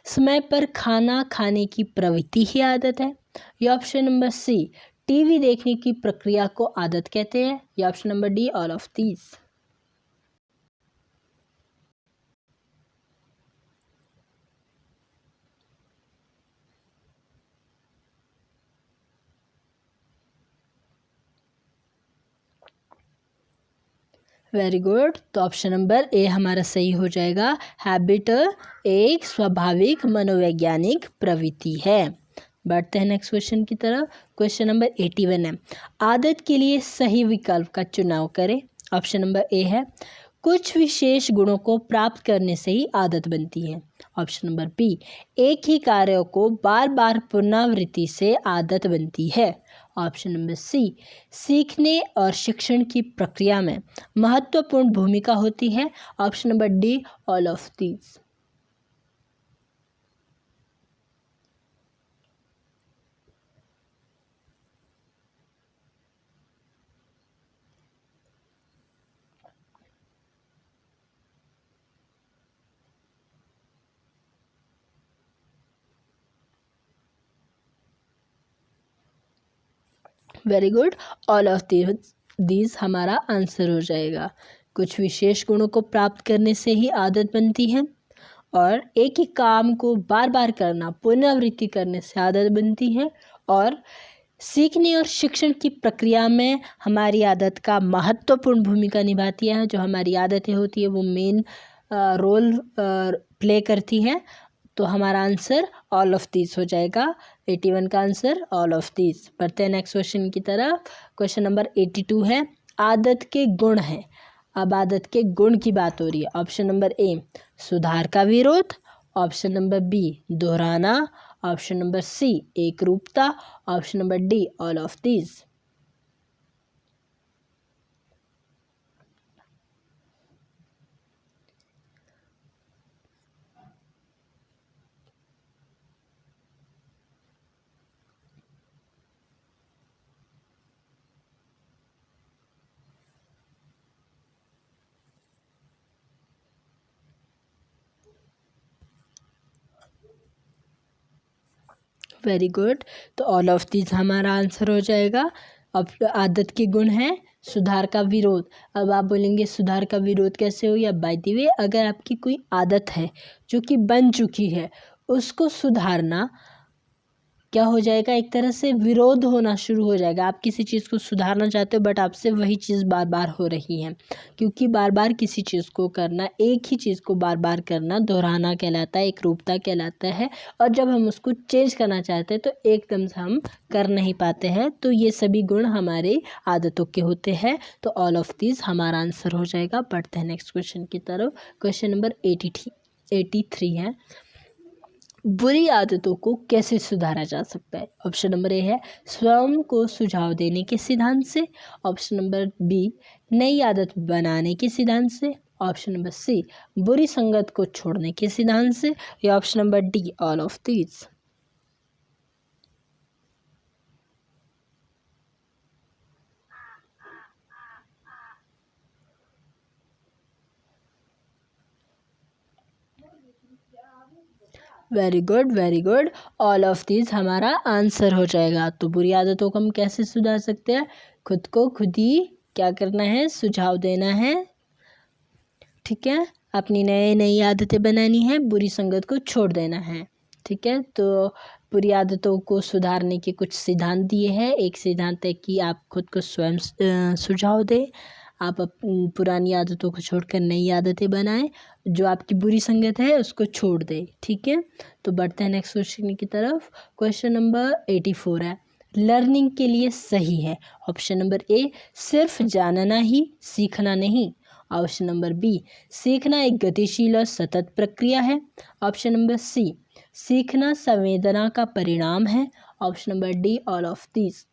समय पर खाना खाने की प्रवृत्ति ही आदत है। या ऑप्शन नंबर सी, टीवी देखने की प्रक्रिया को आदत कहते हैं। या option number D, all of these. Very good, तो ऑप्शन नंबर ए हमारा सही हो जाएगा। हैबिट एक स्वाभाविक मनोवैज्ञानिक प्रवृत्ति है। बढ़ते हैं नेक्स्ट क्वेश्चन की तरफ। क्वेश्चन नंबर 81 है, आदत के लिए सही विकल्प का चुनाव करें। ऑप्शन नंबर ए है, कुछ विशेष गुणों को प्राप्त करने से ही आदत बनती है। ऑप्शन नंबर बी, एक ही कार्य को बार बार पुनरावृत्ति से आदत बनती है। ऑप्शन नंबर सी, सीखने और शिक्षण की प्रक्रिया में महत्वपूर्ण भूमिका होती है। Option number D, all of these. Very good, all of these हमारा आंसर हो जाएगा। कुछ विशेष गुणों को प्राप्त करने से ही आदत बनती है, और एक ही काम को बार बार करना, पुनरावृत्ति करने से आदत बनती है, और सीखने और शिक्षण की प्रक्रिया में हमारी आदत का महत्वपूर्ण भूमिका निभाती है। जो हमारी आदतें होती है वो मेन रोल प्ले करती हैं। तो हमारा आंसर ऑल ऑफ दीज हो जाएगा। 81 का आंसर ऑल ऑफ दीज। बढ़ते हैं नेक्स्ट क्वेश्चन की तरफ। क्वेश्चन नंबर 82 है, आदत के गुण है। अब आदत के गुण की बात हो रही है। ऑप्शन नंबर ए, सुधार का विरोध। ऑप्शन नंबर बी, दोहराना। ऑप्शन नंबर सी, एकरूपता। Option number D, all of these. Very good, तो ऑल ऑफ दीज हमारा आंसर हो जाएगा। अब आदत के गुण हैं सुधार का विरोध। अब आप बोलेंगे सुधार का विरोध कैसे हो, या बाय द वे अगर आपकी कोई आदत है जो कि बन चुकी है, उसको सुधारना क्या हो जाएगा, एक तरह से विरोध होना शुरू हो जाएगा। आप किसी चीज़ को सुधारना चाहते हो बट आपसे वही चीज़ बार बार हो रही है, क्योंकि बार बार किसी चीज़ को करना, एक ही चीज़ को बार बार करना दोहराना कहलाता है, एकरूपता कहलाता है। और जब हम उसको चेंज करना चाहते हैं तो एकदम से हम कर नहीं पाते हैं। तो ये सभी गुण हमारे आदतों के होते हैं। तो ऑल ऑफ दिस हमारा आंसर हो जाएगा। बढ़ते हैं नेक्स्ट क्वेश्चन की तरफ। क्वेश्चन नंबर 83 है, बुरी आदतों को कैसे सुधारा जा सकता है। ऑप्शन नंबर ए है स्वयं को सुझाव देने के सिद्धांत से। ऑप्शन नंबर बी नई आदत बनाने के सिद्धांत से। ऑप्शन नंबर सी बुरी संगत को छोड़ने के सिद्धांत से। या option number D all of these. Very good very good, all of this हमारा आंसर हो जाएगा। तो बुरी आदतों को हम कैसे सुधार सकते हैं, खुद को खुद ही क्या करना है, सुझाव देना है, ठीक है, अपनी नई नई आदतें बनानी है, बुरी संगत को छोड़ देना है, ठीक है। तो बुरी आदतों को सुधारने के कुछ सिद्धांत दिए हैं। एक सिद्धांत है कि आप खुद को स्वयं सुझाव दें, आप पुरानी आदतों को छोड़कर नई आदतें बनाएं, जो आपकी बुरी संगत है उसको छोड़ दें, ठीक है। तो बढ़ते हैं नेक्स्ट क्वेश्चन की तरफ। क्वेश्चन नंबर 84 है, लर्निंग के लिए सही है। ऑप्शन नंबर ए सिर्फ जानना ही, सीखना नहीं। ऑप्शन नंबर बी सीखना एक गतिशील और सतत प्रक्रिया है। ऑप्शन नंबर सी सीखना संवेदना का परिणाम है। Option number D all of these.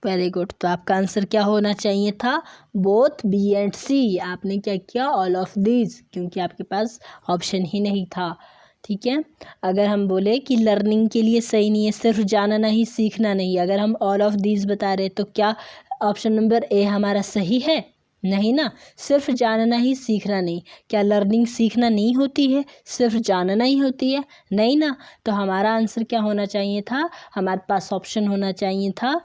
Very good, तो आपका आंसर क्या होना चाहिए था, बोथ बी एंड सी। आपने क्या किया, ऑल ऑफ दीज, क्योंकि आपके पास ऑप्शन ही नहीं था, ठीक है। अगर हम बोले कि लर्निंग के लिए सही नहीं है, सिर्फ जानना ही, सीखना नहीं, अगर हम ऑल ऑफ दीज बता रहे तो क्या ऑप्शन नंबर ए हमारा सही है, नहीं ना। सिर्फ जानना ही, सीखना नहीं, क्या लर्निंग सीखना नहीं होती है, सिर्फ जानना ही होती है, नहीं ना। तो हमारा आंसर क्या होना चाहिए था, हमारे पास ऑप्शन होना चाहिए था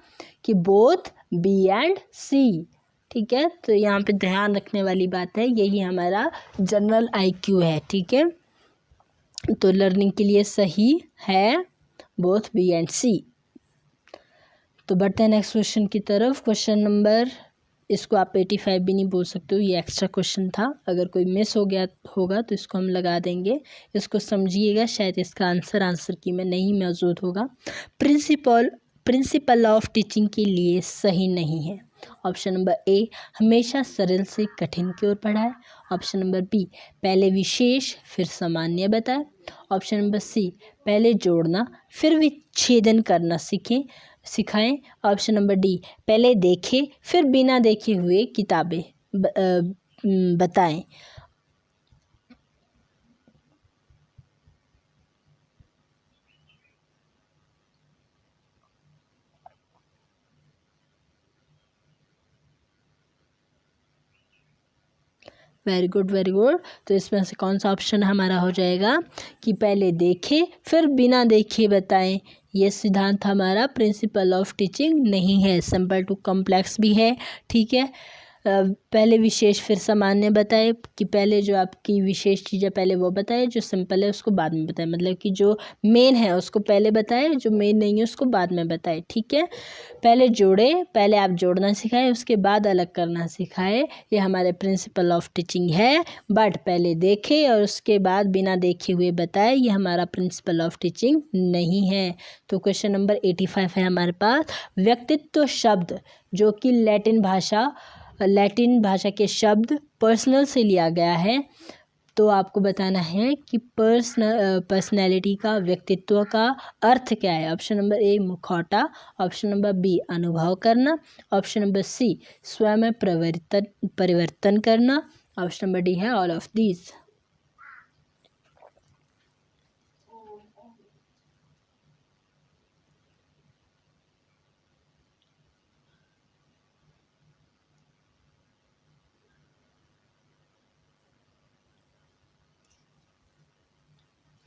कि बोथ बी एंड सी, ठीक है। तो यहाँ पे ध्यान रखने वाली बात है, यही हमारा जनरल आईक्यू है, ठीक है। तो लर्निंग के लिए सही है बोथ बी एंड सी। तो बढ़ते हैं नेक्स्ट क्वेश्चन की तरफ। क्वेश्चन नंबर, इसको आप 85 भी नहीं बोल सकते हो, ये एक्स्ट्रा क्वेश्चन था, अगर कोई मिस हो गया होगा तो इसको हम लगा देंगे। इसको समझिएगा, शायद इसका आंसर की में नहीं मौजूद होगा। प्रिंसिपल ऑफ टीचिंग के लिए सही नहीं है। ऑप्शन नंबर ए हमेशा सरल से कठिन की ओर पढ़ाए। ऑप्शन नंबर बी पहले विशेष फिर सामान्य बताए। ऑप्शन नंबर सी पहले जोड़ना फिर विच्छेदन करना सिखाएं। ऑप्शन नंबर डी पहले देखे फिर बिना देखे हुए किताबें बताएं। वेरी गुड वेरी गुड, तो इसमें से कौन सा ऑप्शन हमारा हो जाएगा कि पहले देखे फिर बिना देखे बताएं। ये सिद्धांत हमारा प्रिंसिपल ऑफ टीचिंग नहीं है, सिंपल टू कॉम्प्लेक्स भी है, ठीक है। पहले विशेष फिर सामान्य बताए, कि पहले जो आपकी विशेष चीज़ है पहले वो बताए, जो सिंपल है उसको बाद में बताए, मतलब कि जो मेन है उसको पहले बताए, जो मेन नहीं है उसको बाद में बताए, ठीक है। पहले जोड़े, पहले आप जोड़ना सिखाए उसके बाद अलग करना सिखाए, ये हमारे प्रिंसिपल ऑफ टीचिंग है। बट पहले देखे और उसके बाद बिना देखे हुए बताए, ये हमारा प्रिंसिपल ऑफ टीचिंग नहीं है। तो क्वेश्चन नंबर 85 है हमारे पास। व्यक्तित्व शब्द जो कि लैटिन भाषा के शब्द पर्सनल से लिया गया है, तो आपको बताना है कि पर्सनैलिटी का, व्यक्तित्व का अर्थ क्या है। ऑप्शन नंबर ए मुखौटा। ऑप्शन नंबर बी अनुभव करना। ऑप्शन नंबर सी स्वयं में परिवर्तन करना। ऑप्शन नंबर डी है all of these.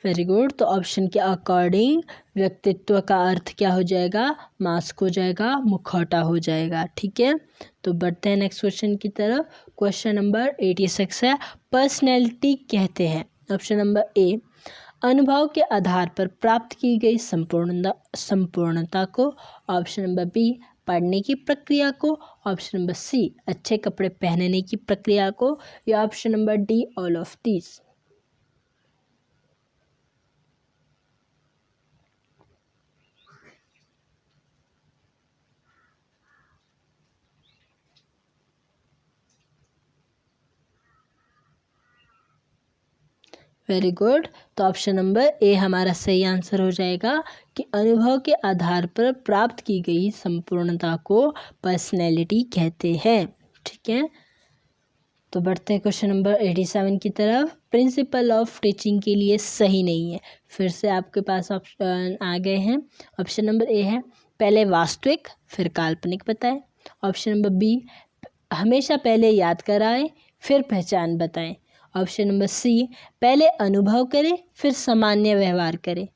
Very good. तो ऑप्शन के अकॉर्डिंग व्यक्तित्व का अर्थ क्या हो जाएगा, मास्क हो जाएगा, मुखौटा हो जाएगा। ठीक है, तो बढ़ते हैं नेक्स्ट क्वेश्चन की तरफ। क्वेश्चन नंबर 86 है, पर्सनैलिटी कहते हैं। ऑप्शन नंबर ए, अनुभव के आधार पर प्राप्त की गई संपूर्णता को। ऑप्शन नंबर बी, पढ़ने की प्रक्रिया को। ऑप्शन नंबर सी, अच्छे कपड़े पहनने की प्रक्रिया को। या option number D, all of these. Very good. तो ऑप्शन नंबर ए हमारा सही आंसर हो जाएगा कि अनुभव के आधार पर प्राप्त की गई संपूर्णता को पर्सनैलिटी कहते हैं। ठीक है, तो बढ़ते हैं क्वेश्चन नंबर 87 की तरफ। प्रिंसिपल ऑफ टीचिंग के लिए सही नहीं है। फिर से आपके पास ऑप्शन आ गए हैं। ऑप्शन नंबर ए है, पहले वास्तविक फिर काल्पनिक बताएं। ऑप्शन नंबर बी, हमेशा पहले याद कराएं फिर पहचान बताएं। ऑप्शन नंबर सी, पहले अनुभव करें फिर सामान्य व्यवहार करें।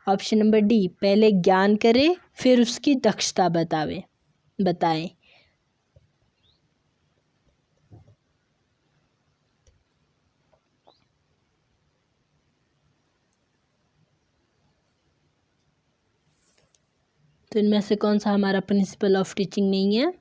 ऑप्शन नंबर डी, पहले ज्ञान करें फिर उसकी दक्षता बताएं। तो इनमें से कौन सा हमारा प्रिंसिपल ऑफ टीचिंग नहीं है?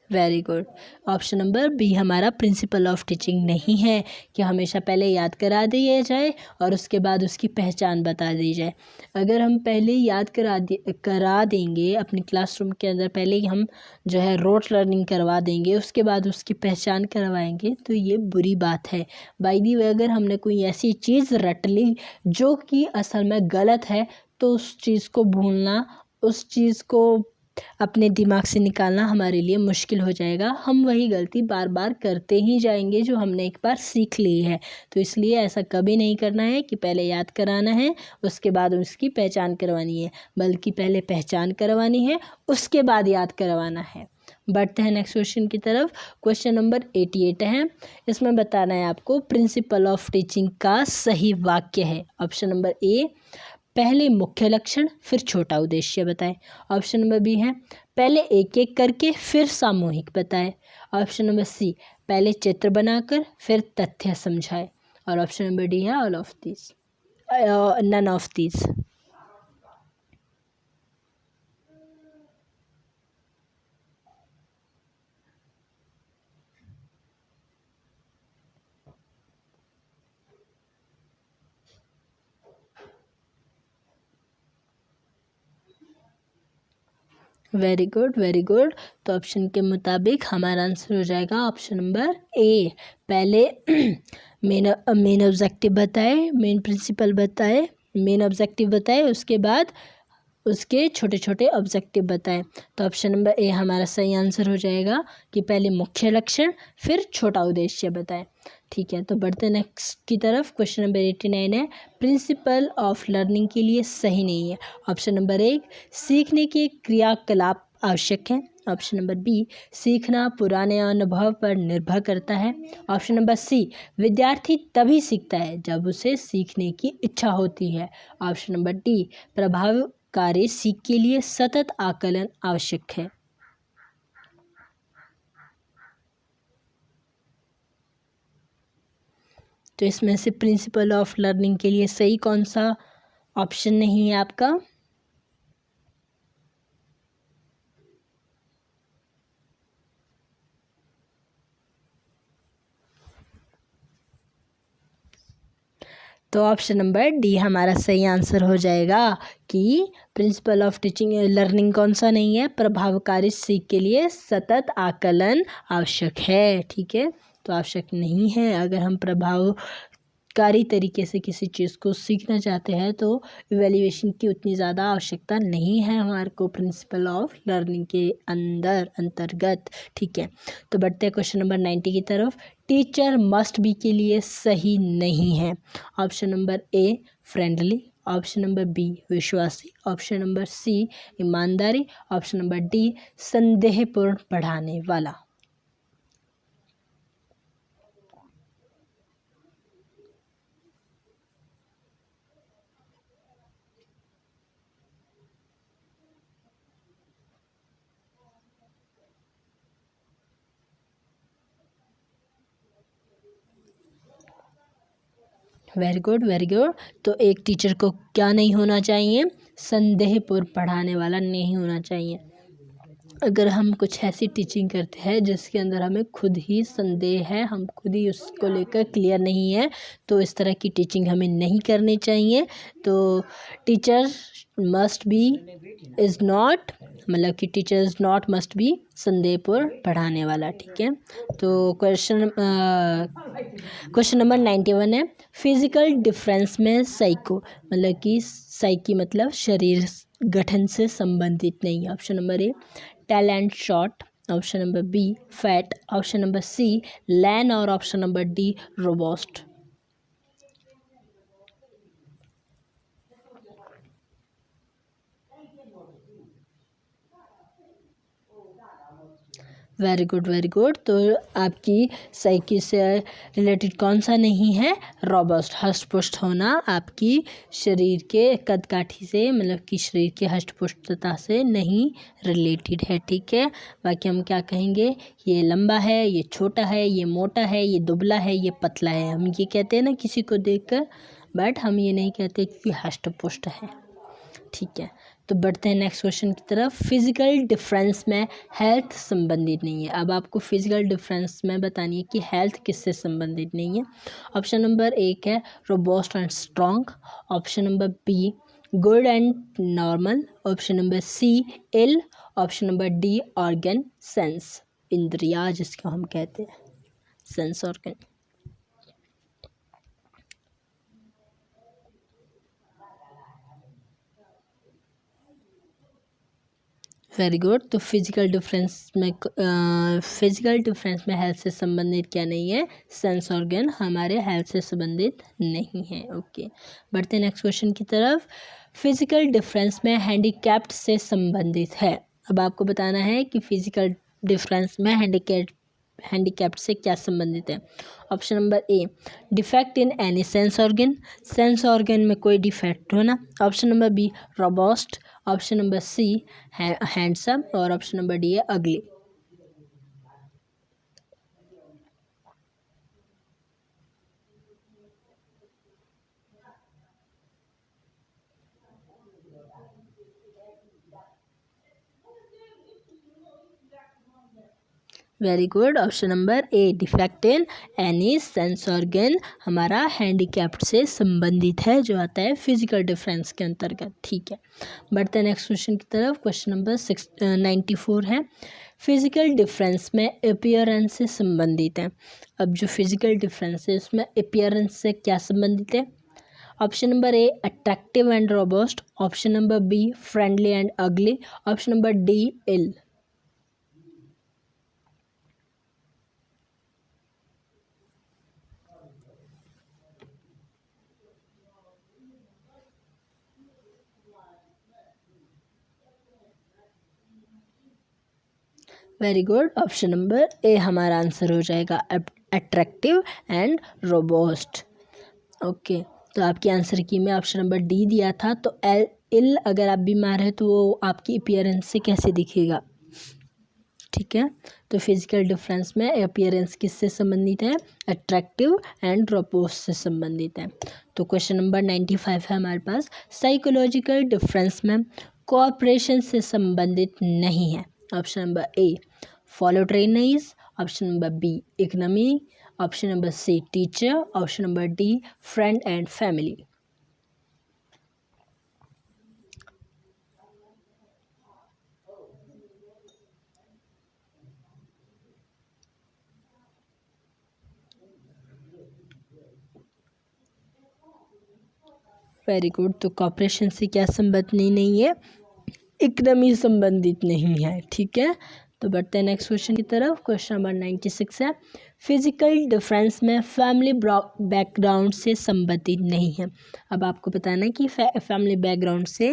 Very good. Option number B हमारा प्रिंसिपल ऑफ टीचिंग नहीं है कि हमेशा पहले याद करा दिया जाए और उसके बाद उसकी पहचान बता दी जाए। अगर हम पहले याद करा देंगे अपनी क्लासरूम के अंदर, पहले ही हम जो है रोट लर्निंग करवा देंगे, उसके बाद उसकी पहचान करवाएंगे, तो ये बुरी बात है। बाय द वे, अगर हमने कोई ऐसी चीज़ रट ली जो कि असल में गलत है, तो उस चीज़ को भूलना, उस चीज़ को अपने दिमाग से निकालना हमारे लिए मुश्किल हो जाएगा। हम वही गलती बार बार करते ही जाएंगे जो हमने एक बार सीख ली है। तो इसलिए ऐसा कभी नहीं करना है कि पहले याद कराना है उसके बाद उसकी पहचान करवानी है, बल्कि पहले पहचान करवानी है उसके बाद याद करवाना है। बढ़ते हैं नेक्स्ट क्वेश्चन की तरफ। क्वेश्चन नंबर 88 है, इसमें बताना है आपको प्रिंसिपल ऑफ टीचिंग का सही वाक्य है। ऑप्शन नंबर ए, पहले मुख्य लक्षण फिर छोटा उद्देश्य बताएं। ऑप्शन नंबर बी है, पहले एक एक करके फिर सामूहिक बताएं। ऑप्शन नंबर सी, पहले चित्र बनाकर फिर तथ्य समझाएं। और ऑप्शन नंबर डी है all of this, none of this. Very good, very good. तो ऑप्शन के मुताबिक हमारा आंसर हो जाएगा ऑप्शन नंबर ए, पहले मेन ऑब्जेक्टिव बताए, मेन प्रिंसिपल बताए, मेन ऑब्जेक्टिव बताए, उसके बाद उसके छोटे छोटे ऑब्जेक्टिव बताएं। तो ऑप्शन नंबर ए हमारा सही आंसर हो जाएगा कि पहले मुख्य लक्षण फिर छोटा उद्देश्य बताएं। ठीक है, तो बढ़ते नेक्स्ट की तरफ। क्वेश्चन नंबर 89 है, प्रिंसिपल ऑफ लर्निंग के लिए सही नहीं है। ऑप्शन नंबर ए, सीखने के क्रियाकलाप आवश्यक हैं। ऑप्शन नंबर बी, सीखना पुराने अनुभव पर निर्भर करता है। ऑप्शन नंबर सी, विद्यार्थी तभी सीखता है जब उसे सीखने की इच्छा होती है। ऑप्शन नंबर डी, प्रभावकारी सीख के लिए सतत आकलन आवश्यक है। तो इसमें से प्रिंसिपल ऑफ लर्निंग के लिए सही कौन सा ऑप्शन नहीं है आपका? तो ऑप्शन नंबर डी हमारा सही आंसर हो जाएगा कि प्रिंसिपल ऑफ टीचिंग लर्निंग कौन सा नहीं है, प्रभावकारी सीख के लिए सतत आकलन आवश्यक है। ठीक है, तो आवश्यक नहीं है। अगर हम प्रभावकारी तरीके से किसी चीज़ को सीखना चाहते हैं तो इवैल्यूएशन की उतनी ज़्यादा आवश्यकता नहीं है हमारे को प्रिंसिपल ऑफ लर्निंग के अंतर्गत। ठीक है, तो बढ़ते हैं क्वेश्चन नंबर 90 की तरफ। टीचर मस्ट बी के लिए सही नहीं है। Option number A, friendly. Option number B विश्वासी, ऑप्शन नंबर सी ईमानदारी, ऑप्शन नंबर डी संदेहपूर्ण पढ़ाने वाला। Very good very good. तो एक टीचर को क्या नहीं होना चाहिए? संदेहपूर्ण पढ़ाने वाला नहीं होना चाहिए। अगर हम कुछ ऐसी टीचिंग करते हैं जिसके अंदर हमें खुद ही संदेह है, हम खुद ही उसको लेकर क्लियर नहीं है, तो इस तरह की टीचिंग हमें नहीं करनी चाहिए। तो teacher must be is not, मतलब कि teacher is not must be संदेहपूर्ण पढ़ाने वाला। ठीक है, तो क्वेश्चन नंबर 91 है, फिजिकल डिफरेंस में साइको, मतलब कि साइकी मतलब शरीर गठन से संबंधित नहीं। Option number A tall and short, option number B fat, option number C lean और option number D robust. Very good very good. तो आपकी साइकी से रिलेटेड कौन सा नहीं है? रोबस्ट, हष्ट-पुष्ट होना आपकी शरीर के कद-काठी से, मतलब कि शरीर के हष्ट-पुष्टता से नहीं रिलेटेड है। ठीक है, बाकी हम क्या कहेंगे? ये लंबा है, ये छोटा है, ये मोटा है, ये दुबला है, ये पतला है। हम ये कहते हैं ना किसी को देखकर, बट हम ये नहीं कहते कि हष्ट-पुष्ट है। ठीक है, तो बढ़ते हैं नेक्स्ट क्वेश्चन की तरफ। फिजिकल डिफरेंस में हेल्थ संबंधित नहीं है। अब आपको फिजिकल डिफरेंस में बतानी है कि हेल्थ किससे संबंधित नहीं है। ऑप्शन नंबर एक है robust and strong, option number B good and normal, option number C ill, option number D organ sense, इंद्रिया जिसको हम कहते हैं, सेंस ऑर्गन। Very good. तो फिजिकल डिफरेंस में हेल्थ से संबंधित क्या नहीं है? सेंस ऑर्गन हमारे हेल्थ से संबंधित नहीं है। ओके, बढ़ते हैं नेक्स्ट क्वेश्चन की तरफ। फिजिकल डिफरेंस में हैंडीकैप्ड से संबंधित है। अब आपको बताना है कि फिजिकल डिफरेंस में हैंडीकैप्ड से क्या संबंधित है। Option number A defect in any sense organ, sense organ में कोई डिफेक्ट होना, option number B robust, option number C handsome और ऑप्शन नंबर डी है अगली। Very good, option number A defect in any sense organ हमारा handicapped से संबंधित है, जो आता है फिजिकल डिफरेंस के अंतर्गत। ठीक है, बढ़ते हैं नेक्स्ट क्वेश्चन की तरफ। क्वेश्चन नंबर 94 है, फिजिकल डिफरेंस में अपीयरेंस से संबंधित है। अब जो फिजिकल डिफरेंस है उसमें अपीयरेंस से क्या संबंधित है? Option number A attractive and robust, option number B friendly and ugly, option number D ill. Very good, option number A हमारा आंसर हो जाएगा अट्रैक्टिव एंड रोबोस्ट। ओके, तो आपके आंसर की में ऑप्शन नंबर डी दिया था, तो इल अगर आप बीमार है तो वो आपकी अपीयरेंस से कैसे दिखेगा? ठीक है, तो फिजिकल डिफरेंस में अपीयरेंस किससे संबंधित है? अट्रैक्टिव एंड रोबोस्ट से संबंधित है। तो क्वेश्चन नंबर 95 है हमारे पास, साइकोलॉजिकल डिफरेंस में कोऑपरेशन से संबंधित नहीं है। Option number A follow trainees, option number B economy, option number C teacher, option number D friend and family. Very good, तो कोऑपरेशन से क्या संबंधित नहीं है? इकोनॉमी संबंधित नहीं है। ठीक है, तो बढ़ते हैं नेक्स्ट क्वेश्चन की तरफ। क्वेश्चन नंबर 96 है, फिजिकल डिफरेंस में फैमिली बैकग्राउंड से संबंधित नहीं है। अब आपको बताना है कि फैमिली बैकग्राउंड से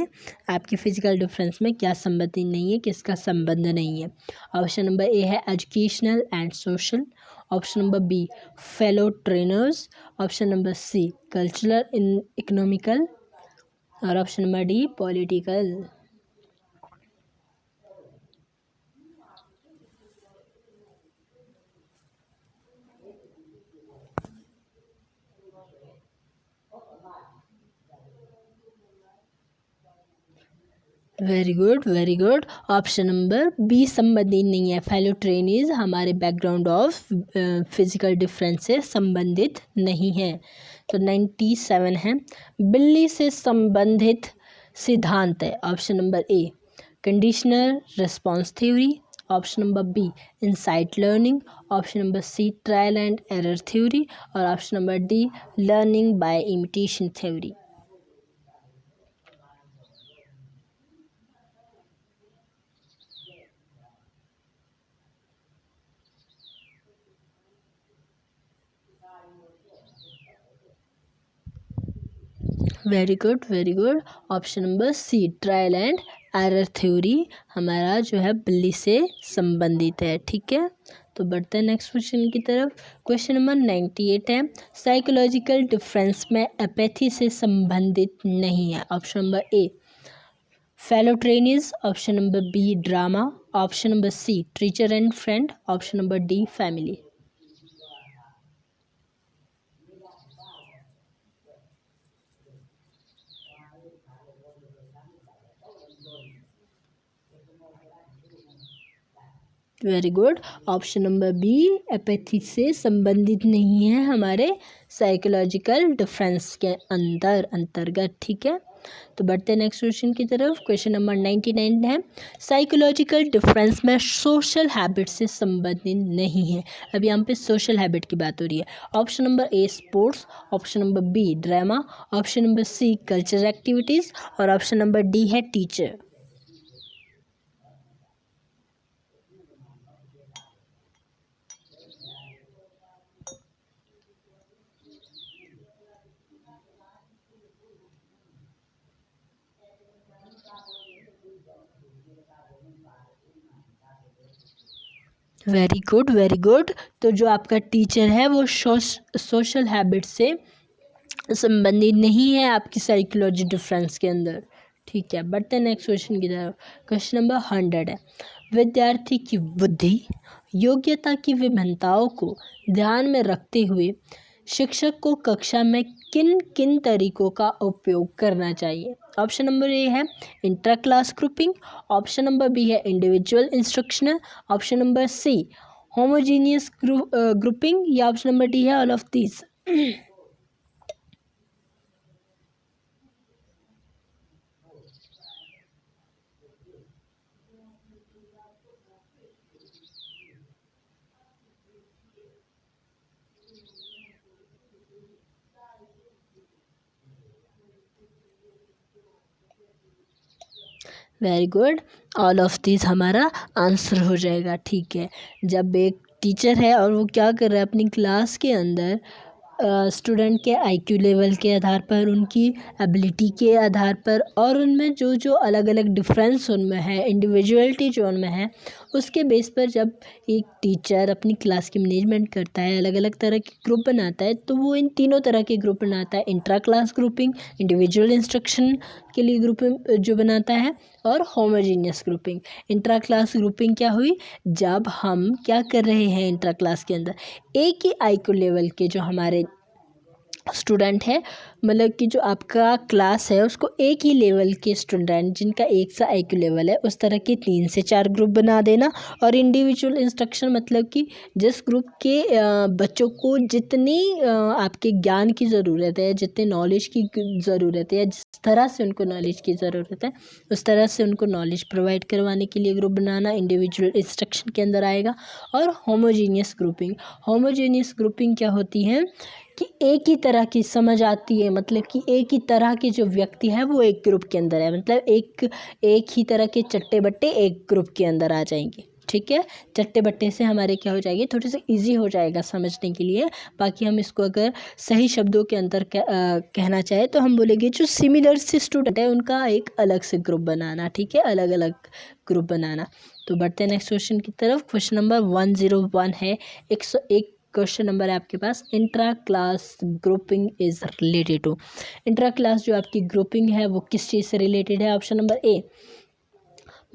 आपकी फिजिकल डिफरेंस में क्या संबंधित नहीं है, किसका संबंध नहीं है। ऑप्शन नंबर ए है educational and social, option number B fellow trainers, option number C cultural and economical, और option number D political. Very good, very good. Option number B संबंधित नहीं है। फेलो ट्रेनीज हमारे बैकग्राउंड ऑफ फिजिकल डिफरेंस से संबंधित नहीं है। तो 97 है, बिल्ली से संबंधित सिद्धांत है। Option number A conditional response theory, option number B insight learning, option number C trial and error theory, और option number D learning by imitation theory. Very good, very good. Option number C trial and error theory हमारा जो है बिल्ली से संबंधित है। ठीक है, तो बढ़ते हैं नेक्स्ट क्वेश्चन की तरफ। क्वेश्चन नंबर 98 है, साइकोलॉजिकल डिफरेंस में एपैथी से संबंधित नहीं है। Option number A fellow trainees, option number B drama, option number C teacher and friend, option number D family. Very good. Option number B apathy से संबंधित नहीं है हमारे साइकोलॉजिकल डिफरेंस के अंतर्गत। ठीक है, तो बढ़ते हैं नेक्स्ट क्वेश्चन की तरफ। क्वेश्चन नंबर 99 है, साइकोलॉजिकल डिफरेंस में सोशल हैबिट से संबंधित नहीं है। अब यहाँ पे सोशल हैबिट की बात हो रही है। Option number A sports, option number B drama, option number C cultural activities, और ऑप्शन नंबर डी है teacher. Very good, very good. तो जो आपका टीचर है वो सोशल हैबिट से संबंधित नहीं है आपकी साइकोलॉजी डिफरेंस के अंदर। ठीक है, बढ़ते हैं नेक्स्ट क्वेश्चन की तरफ। क्वेश्चन नंबर 100 है, विद्यार्थी की बुद्धि योग्यता की विभिन्नताओं को ध्यान में रखते हुए शिक्षक को कक्षा में किन किन तरीकों का उपयोग करना चाहिए। ऑप्शन नंबर ए है inter class grouping, option number B है individual instructional, option number C homogeneous grouping, या ऑप्शन नंबर डी है all of this. Very good, all of this हमारा आंसर हो जाएगा। ठीक है, जब एक टीचर है और वो क्या कर रहा है अपनी क्लास के अंदर स्टूडेंट के आईक्यू लेवल के आधार पर, उनकी एबिलिटी के आधार पर, और उनमें जो जो अलग अलग डिफरेंस उनमें है, इंडिविजुअलिटी जो उनमें है, उसके बेस पर जब एक टीचर अपनी क्लास की मैनेजमेंट करता है, अलग अलग तरह के ग्रुप बनाता है, तो वो इन तीनों तरह के ग्रुप बनाता है। Intra class grouping, individual instruction के लिए ग्रुप जो बनाता है, और homogeneous grouping. Intra class grouping क्या हुई, जब हम क्या कर रहे हैं इंट्रा क्लास के अंदर एक ही आईक्यू लेवल के जो हमारे स्टूडेंट है, मतलब कि जो आपका क्लास है उसको एक ही लेवल के स्टूडेंट जिनका एक सा आईक्यू लेवल है, उस तरह के 3 से 4 ग्रुप बना देना। और इंडिविजुअल इंस्ट्रक्शन मतलब कि जिस ग्रुप के बच्चों को जितनी आपके ज्ञान की ज़रूरत है, जितने नॉलेज की ज़रूरत है, जिस तरह से उनको नॉलेज की ज़रूरत है, उस तरह से उनको नॉलेज प्रोवाइड करवाने के लिए ग्रुप बनाना इंडिविजुअल इंस्ट्रक्शन के अंदर आएगा। और होमोजीनियस ग्रुपिंग, होमोजीनियस ग्रुपिंग क्या होती है कि एक ही तरह की समझ आती है, मतलब कि एक ही तरह के जो व्यक्ति है वो एक ग्रुप के अंदर है, मतलब एक ही तरह के चट्टे बट्टे एक ग्रुप के अंदर आ जाएंगे। ठीक है। चट्टे बट्टे से हमारे क्या हो जाएगी, थोड़े से इजी हो जाएगा समझने के लिए। बाकी हम इसको अगर सही शब्दों के अंदर कहना चाहे तो हम बोलेंगे जो सिमिलर से स्टूडेंट है उनका एक अलग से ग्रुप बनाना, ठीक है, अलग अलग ग्रुप बनाना। तो बढ़ते हैं नेक्स्ट क्वेश्चन की तरफ। क्वेश्चन नंबर 101 है, 101 क्वेश्चन नंबर है आपके पास। Intra class grouping is related to, intra class जो आपकी ग्रुपिंग है वो किस चीज़ से रिलेटेड है। ऑप्शन नंबर ए,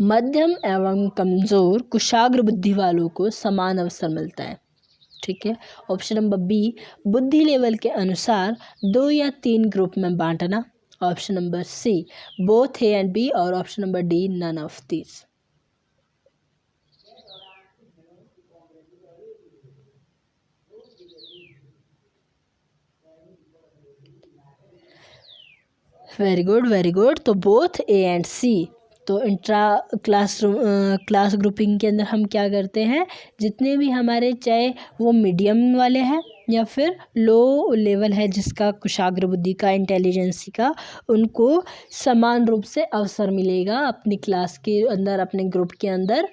मध्यम एवं कमज़ोर कुशाग्र बुद्धि वालों को समान अवसर मिलता है, ठीक है। ऑप्शन नंबर बी, बुद्धि लेवल के अनुसार 2 या 3 ग्रुप में बांटना। Option number C, both A and B. और option number D, none of these. Very good, very good. तो बोथ ए एंड सी। तो इंट्रा क्लास ग्रुपिंग के अंदर हम क्या करते हैं, जितने भी हमारे चाहे वो मीडियम वाले हैं या फिर लो लेवल है जिसका कुशाग्र बुद्धि का, इंटेलिजेंसी का, उनको समान रूप से अवसर मिलेगा अपनी क्लास के अंदर, अपने ग्रुप के अंदर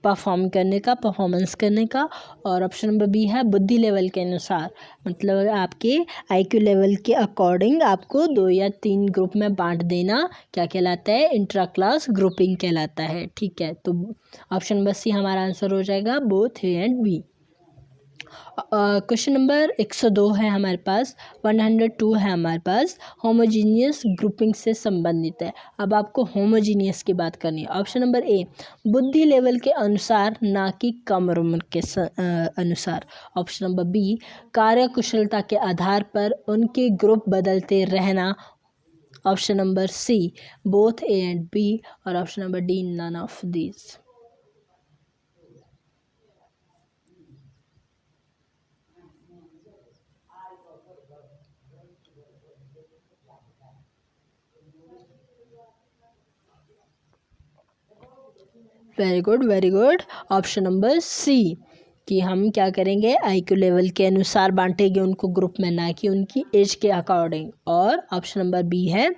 परफॉर्म करने का, परफॉर्मेंस करने का। और ऑप्शन नंबर बी है बुद्धि लेवल के अनुसार, मतलब आपके आईक्यू लेवल के अकॉर्डिंग आपको 2 या 3 ग्रुप में बांट देना क्या कहलाता है, इंट्रा क्लास ग्रुपिंग कहलाता है, ठीक है। तो ऑप्शन नंबर सी हमारा आंसर हो जाएगा, both A and B. Question number 102 है हमारे पास, 102 है हमारे पास, होमोजीनियस ग्रुपिंग से संबंधित है। अब आपको होमोजीनियस की बात करनी है। ऑप्शन नंबर ए, बुद्धि लेवल के अनुसार ना कि कम उम्र के अनुसार। ऑप्शन नंबर बी, कार्यकुशलता के आधार पर उनके ग्रुप बदलते रहना। Option number C, both A and B. और option number D, none of these. Very good, very good. Option number C, कि हम क्या करेंगे, आईक्यू लेवल के अनुसार बांटेंगे उनको ग्रुप में, ना कि उनकी एज के अकॉर्डिंग। और ऑप्शन नंबर बी है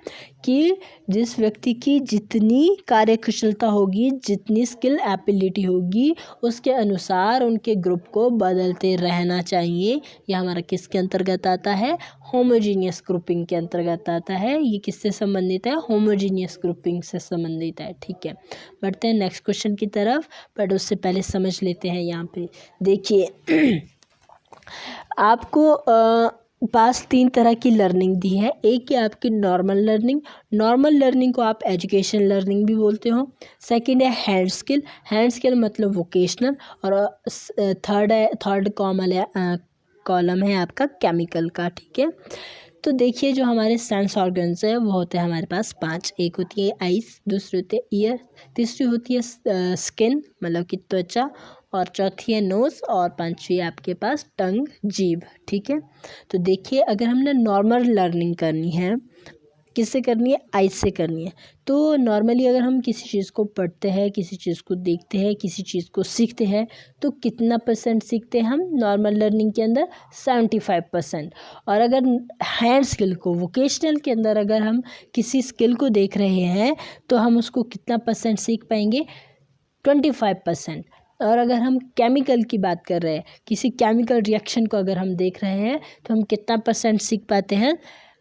कि जिस व्यक्ति की जितनी कार्यकुशलता होगी, जितनी स्किल एबिलिटी होगी, उसके अनुसार उनके ग्रुप को बदलते रहना चाहिए। यह हमारा किसके अंतर्गत आता है, होमोजीनियस ग्रुपिंग के अंतर्गत आता है। ये किससे संबंधित है, होमोजीनियस ग्रुपिंग से संबंधित है, ठीक है। बढ़ते हैं नेक्स्ट क्वेश्चन की तरफ, बट उससे पहले समझ लेते हैं यहाँ पे। देखिए आपको पास 3 तरह की लर्निंग दी है। एक है आपकी नॉर्मल लर्निंग, नॉर्मल लर्निंग को आप एजुकेशन लर्निंग भी बोलते हो। सेकंड है हैंड स्किल, हैंड स्किल मतलब वोकेशनल। और थर्ड कॉलम है आपका केमिकल का, ठीक है। तो देखिए जो हमारे सेंस ऑर्गन्स है वो होते हैं हमारे पास 5। एक होती है आइस, दूसरी होती है ईयर, तीसरी होती है स्किन मतलब कि त्वचा, और चौथी है नोज़, और पांचवी है आपके पास टंग, जीभ, ठीक है। तो देखिए अगर हमने नॉर्मल लर्निंग करनी है, किससे करनी है, आइज से करनी है। तो नॉर्मली अगर हम किसी चीज़ को पढ़ते हैं, किसी चीज़ को देखते हैं, किसी चीज़ को सीखते हैं, तो कितना % सीखते हैं हम नॉर्मल लर्निंग के अंदर, 75%। और अगर हैंड स्किल को, वोकेशनल के अंदर अगर हम किसी स्किल को देख रहे हैं तो हम उसको कितना % सीख पाएंगे, 25%। और अगर हम केमिकल की बात कर रहे हैं, किसी केमिकल रिएक्शन को अगर हम देख रहे हैं तो हम कितना % सीख पाते हैं,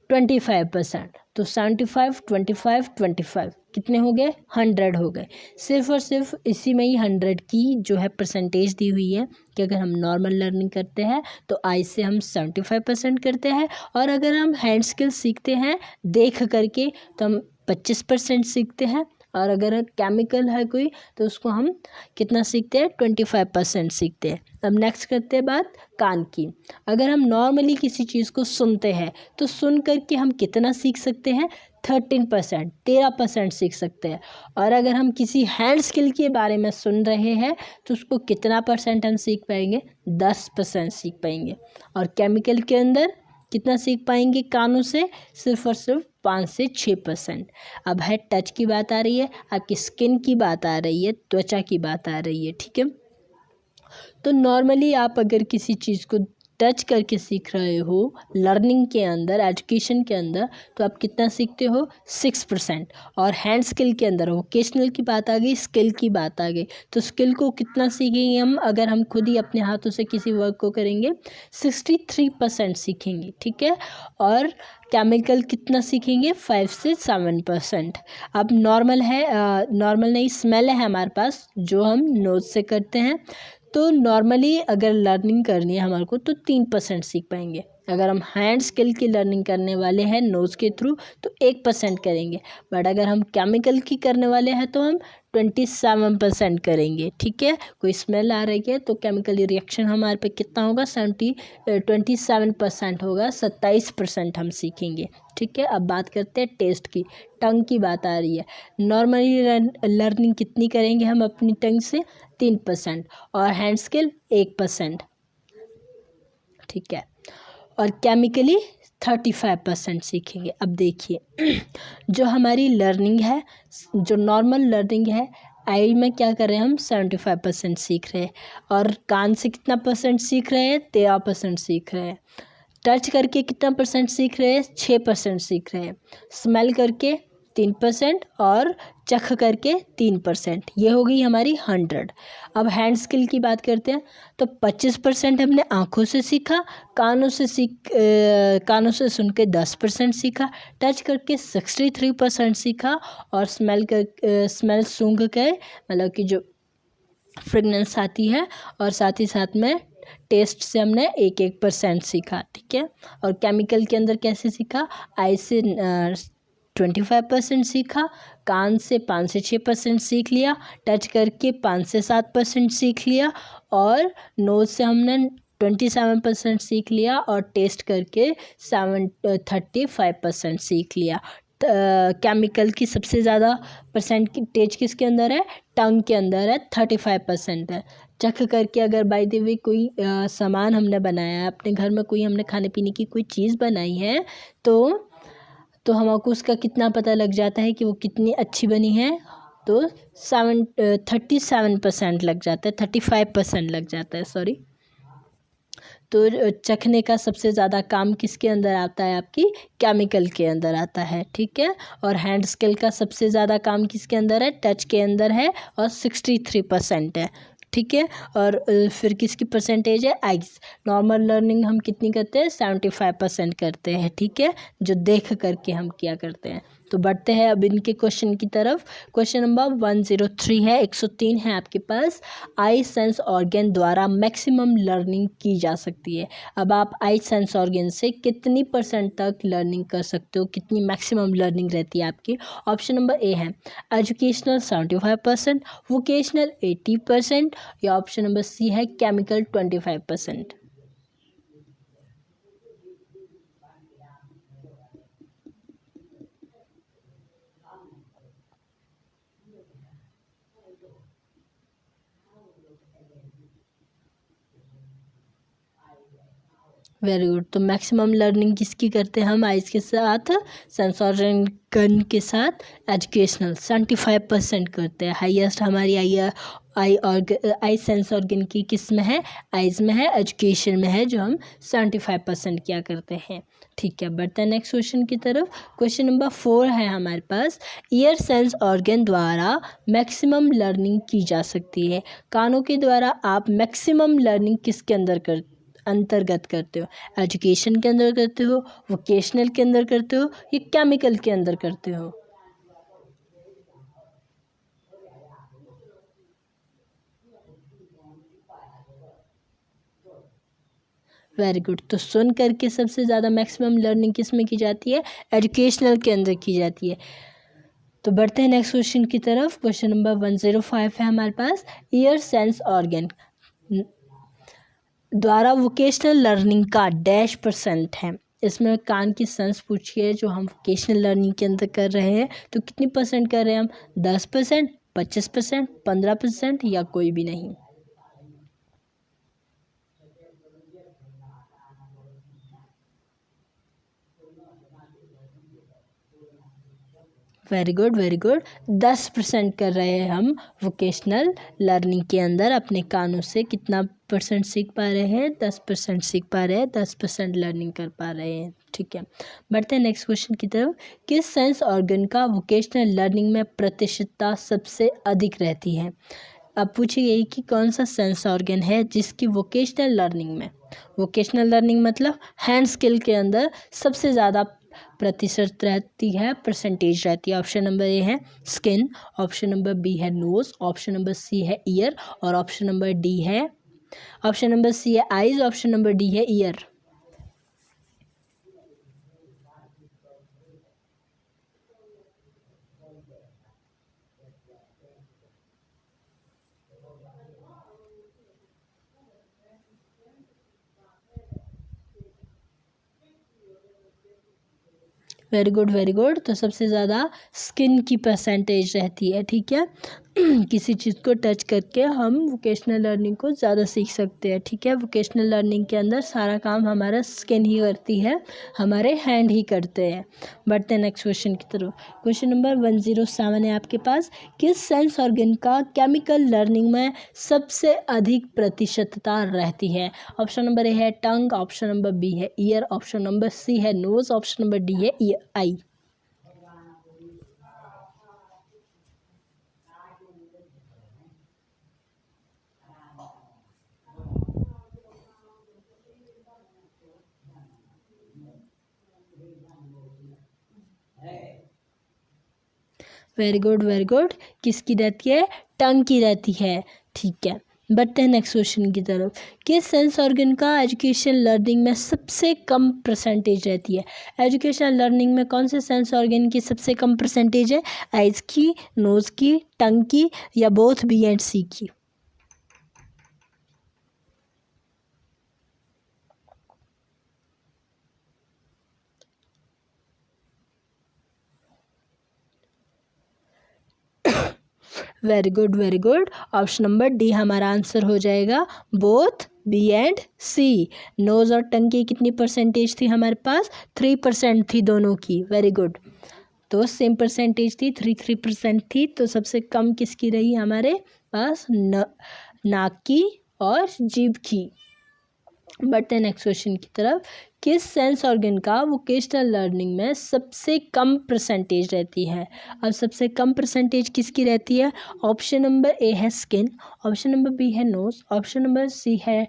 25%। तो 75, 25, 25 कितने हो गए, 100 हो गए। सिर्फ और सिर्फ इसी में ही 100 की जो है % दी हुई है कि अगर हम नॉर्मल लर्निंग करते हैं तो आई से हम 75% करते हैं, और अगर हम हैंड स्किल सीखते हैं देख करके तो हम 25% सीखते हैं, और अगर केमिकल है कोई तो उसको हम कितना सीखते हैं, 25% सीखते हैं। अब नेक्स्ट करते हैं बात कान की। अगर हम नॉर्मली किसी चीज़ को सुनते हैं तो सुन करके हम कितना सीख सकते हैं, 13%, 13% सीख सकते हैं। और अगर हम किसी हैंड स्किल के बारे में सुन रहे हैं तो उसको कितना % हम सीख पाएंगे, 10% सीख पाएंगे। और केमिकल के अंदर कितना सीख पाएंगे कानों से, सिर्फ और सिर्फ 5 से 6%। अब है टच की बात आ रही है, आपकी स्किन की बात आ रही है, त्वचा की बात आ रही है, ठीक है। तो नॉर्मली आप अगर किसी चीज़ को टच करके सीख रहे हो लर्निंग के अंदर, एजुकेशन के अंदर, तो आप कितना सीखते हो 6%। और हैंड स्किल के अंदर वोकेशनल की बात आ गई, स्किल की बात आ गई, तो स्किल को कितना सीखेंगे हम, अगर हम खुद ही अपने हाथों से किसी वर्क को करेंगे 63% सीखेंगे, ठीक है। और केमिकल कितना सीखेंगे 5 से 7%। अब नॉर्मल है, नॉर्मल नहीं, स्मेल है हमारे पास जो हम नोज से करते हैं, तो नॉर्मली अगर लर्निंग करनी है हमारे को तो 3% सीख पाएंगे। अगर हम हैंड स्किल की लर्निंग करने वाले हैं नोज़ के थ्रू तो 1% करेंगे, बट अगर हम केमिकल की करने वाले हैं तो हम 27% करेंगे, ठीक है। कोई स्मेल आ रही है तो केमिकल रिएक्शन हमारे पे कितना होगा 27% होगा, 27% हम सीखेंगे, ठीक है। अब बात करते हैं टेस्ट की, टंग की बात आ रही है। नॉर्मली लर्निंग कितनी करेंगे हम अपनी टंग से 3%, और हैंड स्किल 1%, ठीक है। और केमिकली 35% सीखेंगे। अब देखिए जो हमारी लर्निंग है, जो नॉर्मल लर्निंग है, आई में क्या कर रहे हैं हम 75% सीख रहे हैं, और कान से कितना परसेंट सीख रहे हैं 13% सीख रहे हैं, टच करके कितना परसेंट सीख रहे हैं 6% सीख रहे हैं, स्मेल करके 3%, और चख करके 3%। ये हो गई हमारी 100। अब हैंड स्किल की बात करते हैं तो 25% हमने आँखों से सीखा, कानों से सुन के 10% सीखा, टच करके 63% सीखा, और स्मेल सूंघ के, मतलब कि जो फ्रेगनेंस आती है, और साथ ही साथ में टेस्ट से हमने 1% सीखा, ठीक है। और केमिकल के अंदर कैसे सीखा, आई से 25% सीखा, कान से 5 से 6% सीख लिया, टच करके 5 से 7% सीख लिया, और नोज से हमने 27% सीख लिया, और टेस्ट करके 35% सीख लिया। केमिकल की सबसे ज़्यादा परसेंट की टेज किसके अंदर है, टंग के अंदर है, 35% है। चख करके अगर बाय द वे कोई सामान हमने बनाया है अपने घर में, कोई हमने खाने पीने की कोई चीज़ बनाई है, तो हमको उसका कितना पता लग जाता है कि वो कितनी अच्छी बनी है, तो 37% लग जाता है, 35% लग जाता है, सॉरी। तो चखने का सबसे ज़्यादा काम किसके अंदर आता है, आपकी केमिकल के अंदर आता है, ठीक है। और हैंड स्किल का सबसे ज़्यादा काम किसके अंदर है, टच के अंदर है, और 63% है, ठीक है। और फिर किसकी परसेंटेज है, आइज। नॉर्मल लर्निंग हम कितनी करते हैं 75% करते हैं, ठीक है, जो देख करके हम क्या करते हैं। तो बढ़ते हैं अब इनके क्वेश्चन की तरफ। क्वेश्चन नंबर 103 है, 103 है आपके पास। आई सेंस ऑर्गन द्वारा मैक्सिमम लर्निंग की जा सकती है। अब आप आई सेंस ऑर्गन से कितनी % तक लर्निंग कर सकते हो, कितनी मैक्सिमम लर्निंग रहती है आपकी। ऑप्शन नंबर ए है एजुकेशनल 75%, वोकेशनल 80%, या ऑप्शन नंबर सी है केमिकल 25%। Very good. तो मैक्सिमम लर्निंग किसकी करते हैं हम, आइज के साथ, सेंसोरी गन के साथ एजुकेशनल 75% करते हैं। हाईएस्ट हमारी आई सेंस ऑर्गन की किस में है, आइज में है, एजुकेशन में है, जो हम 75% क्या करते हैं, ठीक है। बढ़ते हैं नेक्स्ट क्वेश्चन की तरफ। क्वेश्चन नंबर 4 है हमारे पास। ईयर सेंस ऑर्गन द्वारा मैक्सिमम लर्निंग की जा सकती है। कानों के द्वारा आप मैक्सिमम लर्निंग किसके अंतर्गत करते हो, एजुकेशन के अंदर करते हो, वोकेशनल के अंदर करते हो, या केमिकल के अंदर करते हो। Very good. तो सुन करके सबसे ज़्यादा मैक्सिमम लर्निंग किस में की जाती है, एजुकेशनल के अंदर की जाती है। तो बढ़ते हैं नेक्स्ट क्वेश्चन की तरफ। क्वेश्चन नंबर 105 है हमारे पास। ईयर सेंस ऑर्गन द्वारा वोकेशनल लर्निंग का % है। इसमें कान की सेंस पूछी है, जो हम वोकेशनल लर्निंग के अंदर कर रहे हैं, तो कितनी % कर रहे हैं हम, 10%, 25%, 15%, या कोई भी नहीं। Very good very good. 10% कर रहे हैं हम वोकेशनल लर्निंग के अंदर। अपने कानों से कितना % सीख पा रहे हैं? 10% सीख पा रहे हैं, 10% लर्निंग कर पा रहे हैं। ठीक है, बढ़ते हैं नेक्स्ट क्वेश्चन की तरफ। किस सेंस ऑर्गन का वोकेशनल लर्निंग में प्रतिशतता सबसे अधिक रहती है? अब पूछी गई कि कौन सा सेंस ऑर्गन है जिसकी वोकेशनल लर्निंग मतलब हैंड स्किल के अंदर सबसे ज़्यादा प्रतिशत रहती है, परसेंटेज रहती है। ऑप्शन नंबर ए है स्किन, ऑप्शन नंबर बी है नोज, ऑप्शन नंबर सी है ईयर और ऑप्शन नंबर सी है आईज, ऑप्शन नंबर डी है year. Very good very good. तो सबसे ज़्यादा स्किन की परसेंटेज रहती है। ठीक है, किसी चीज़ को टच करके हम वोकेशनल लर्निंग को ज़्यादा सीख सकते हैं। ठीक है, वोकेशनल लर्निंग के अंदर सारा काम हमारा स्किन ही करती है, हमारे हैंड ही करते हैं। बढ़ते हैं नेक्स्ट क्वेश्चन की तरफ। क्वेश्चन नंबर 107 है आपके पास। किस सेंस ऑर्गन का केमिकल लर्निंग में सबसे अधिक प्रतिशतता रहती है? ऑप्शन नंबर ए है टंग, ऑप्शन नंबर बी है ईयर, ऑप्शन नंबर सी है नोज, ऑप्शन नंबर डी है eye. Very good very good. किसकी रहती है? टंग की रहती है। ठीक है, बढ़ते हैं नेक्स्ट क्वेश्चन की तरफ। किस सेंस ऑर्गन का एजुकेशन लर्निंग में सबसे कम परसेंटेज रहती है? एजुकेशन लर्निंग में कौन से सेंस ऑर्गन की सबसे कम परसेंटेज है? आइज की, नोज की, टंग की या बोथ बी एंड सी की? Very good very good. Option number D हमारा आंसर हो जाएगा, both B and C. Nose और टंग की कितनी परसेंटेज थी हमारे पास? 3% थी दोनों की। Very good. तो सेम परसेंटेज थी, 3% थी। तो सबसे कम किसकी रही हमारे पास? नाक की और जीभ की। बढ़ते हैं नेक्स्ट क्वेश्चन की तरफ। किस सेंस ऑर्गन का वोकेशनल लर्निंग में सबसे कम परसेंटेज रहती है? अब सबसे कम परसेंटेज किसकी रहती है? ऑप्शन नंबर ए है स्किन, ऑप्शन नंबर बी है नोज, ऑप्शन नंबर सी है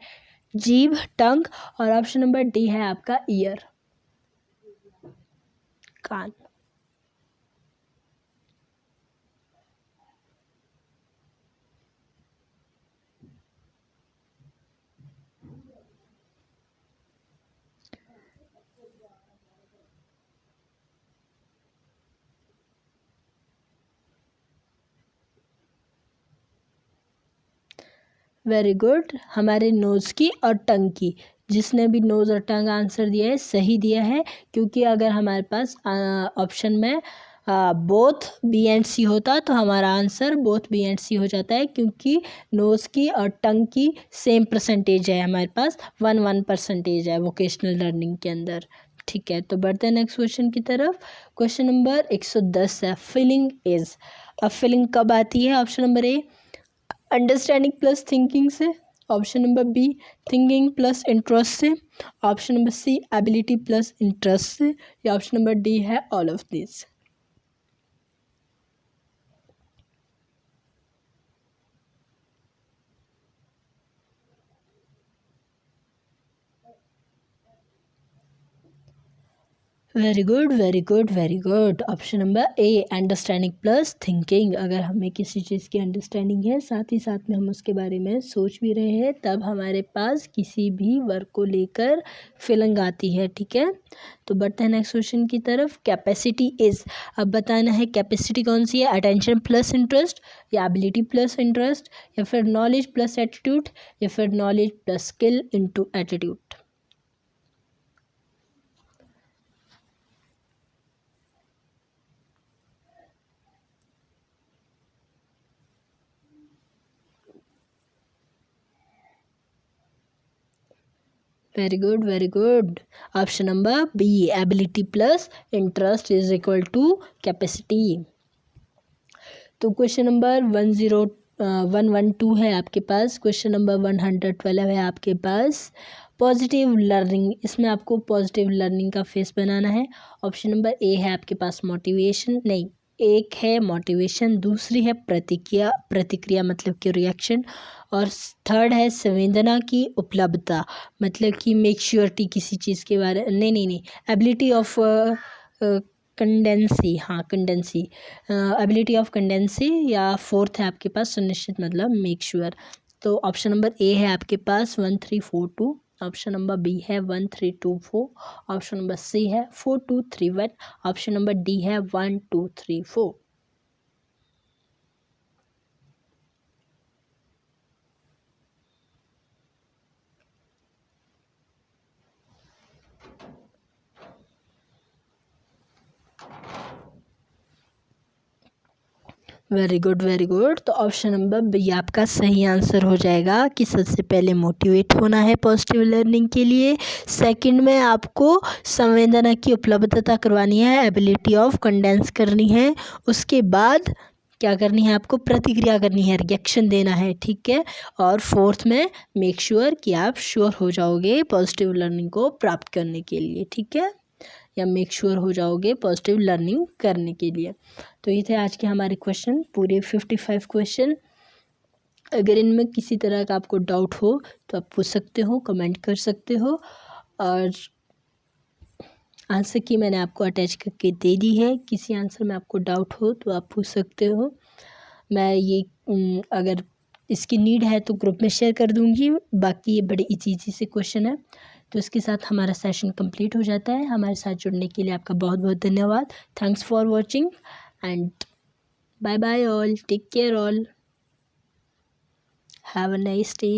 जीभ टंग और ऑप्शन नंबर डी है आपका ईयर, कान। Very good. हमारे नोज़ की और टंग की। जिसने भी नोज़ और टंग आंसर दिया है सही दिया है, क्योंकि अगर हमारे पास ऑप्शन में बोथ बी एंड सी होता तो हमारा आंसर बोथ बी एंड सी हो जाता है, क्योंकि नोज़ की और टंग की सेम परसेंटेज है हमारे पास, 1% है वोकेशनल लर्निंग के अंदर। ठीक है, तो बढ़ते हैं नेक्स्ट क्वेश्चन की तरफ। क्वेश्चन नंबर 110 है, फीलिंग इज। अब फीलिंग कब आती है? Option number A understanding plus thinking से, option number B thinking plus interest से, option number C ability plus interest से या ऑप्शन नंबर डी है all of this. Very good very good very good. Option number A understanding plus thinking. अगर हमें किसी चीज़ की understanding है, साथ ही साथ में हम उसके बारे में सोच भी रहे हैं, तब हमारे पास किसी भी वर्क को लेकर फीलिंग आती है। ठीक है, तो बढ़ते हैं नेक्स्ट क्वेश्चन की तरफ। Capacity is. अब बताना है कैपेसिटी कौन सी है? अटेंशन प्लस इंटरेस्ट या एबिलिटी प्लस इंटरेस्ट या फिर नॉलेज प्लस एटीट्यूड या फिर knowledge plus skill into attitude. Very good, very good. Option number B, ability plus interest is equal to capacity. तो क्वेश्चन नंबर 112 है आपके पास। क्वेश्चन नंबर 112 है आपके पास, पॉजिटिव लर्निंग। इसमें आपको पॉजिटिव लर्निंग का फेस बनाना है। ऑप्शन नंबर ए है आपके पास मोटिवेशन, नहीं, एक है मोटिवेशन, दूसरी है प्रतिक्रिया, प्रतिक्रिया मतलब कि रिएक्शन, और थर्ड है संवेदना की उपलब्धता, मतलब कि मेक श्योरिटी किसी चीज़ के बारे, नहीं, एबिलिटी ऑफ कंडेंसी, हाँ कंडेंसी, एबिलिटी ऑफ कंडेंसी, या फोर्थ है आपके पास सुनिश्चित मतलब मेक श्योर। तो ऑप्शन नंबर ए है आपके पास 1342, ऑप्शन नंबर बी है 1324, ऑप्शन नंबर सी है 4231, ऑप्शन नंबर डी है 1234। Very good, very good. तो ऑप्शन नंबर बी आपका सही आंसर हो जाएगा कि सबसे पहले मोटिवेट होना है पॉजिटिव लर्निंग के लिए, सेकंड में आपको संवेदना की उपलब्धता करवानी है, एबिलिटी ऑफ कंडेंस करनी है, उसके बाद क्या करनी है आपको, प्रतिक्रिया करनी है, रिएक्शन देना है, ठीक है, और फोर्थ में मेक श्योर कि आप श्योर हो जाओगे पॉजिटिव लर्निंग को प्राप्त करने के लिए, ठीक है, या मेक श्योर हो जाओगे पॉजिटिव लर्निंग करने के लिए। तो ये थे आज के हमारे क्वेश्चन, पूरे 55 क्वेश्चन। अगर इनमें किसी तरह का आपको डाउट हो तो आप पूछ सकते हो, कमेंट कर सकते हो, और आंसर की मैंने आपको अटैच करके दे दी है। किसी आंसर में आपको डाउट हो तो आप पूछ सकते हो। मैं ये अगर इसकी नीड है तो ग्रुप में शेयर कर दूँगी। बाकी ये बड़े इजी से क्वेश्चन है। तो इसके साथ हमारा सेशन कंप्लीट हो जाता है। हमारे साथ जुड़ने के लिए आपका बहुत बहुत धन्यवाद। Thanks for watching and bye bye all, take care all, have a nice day.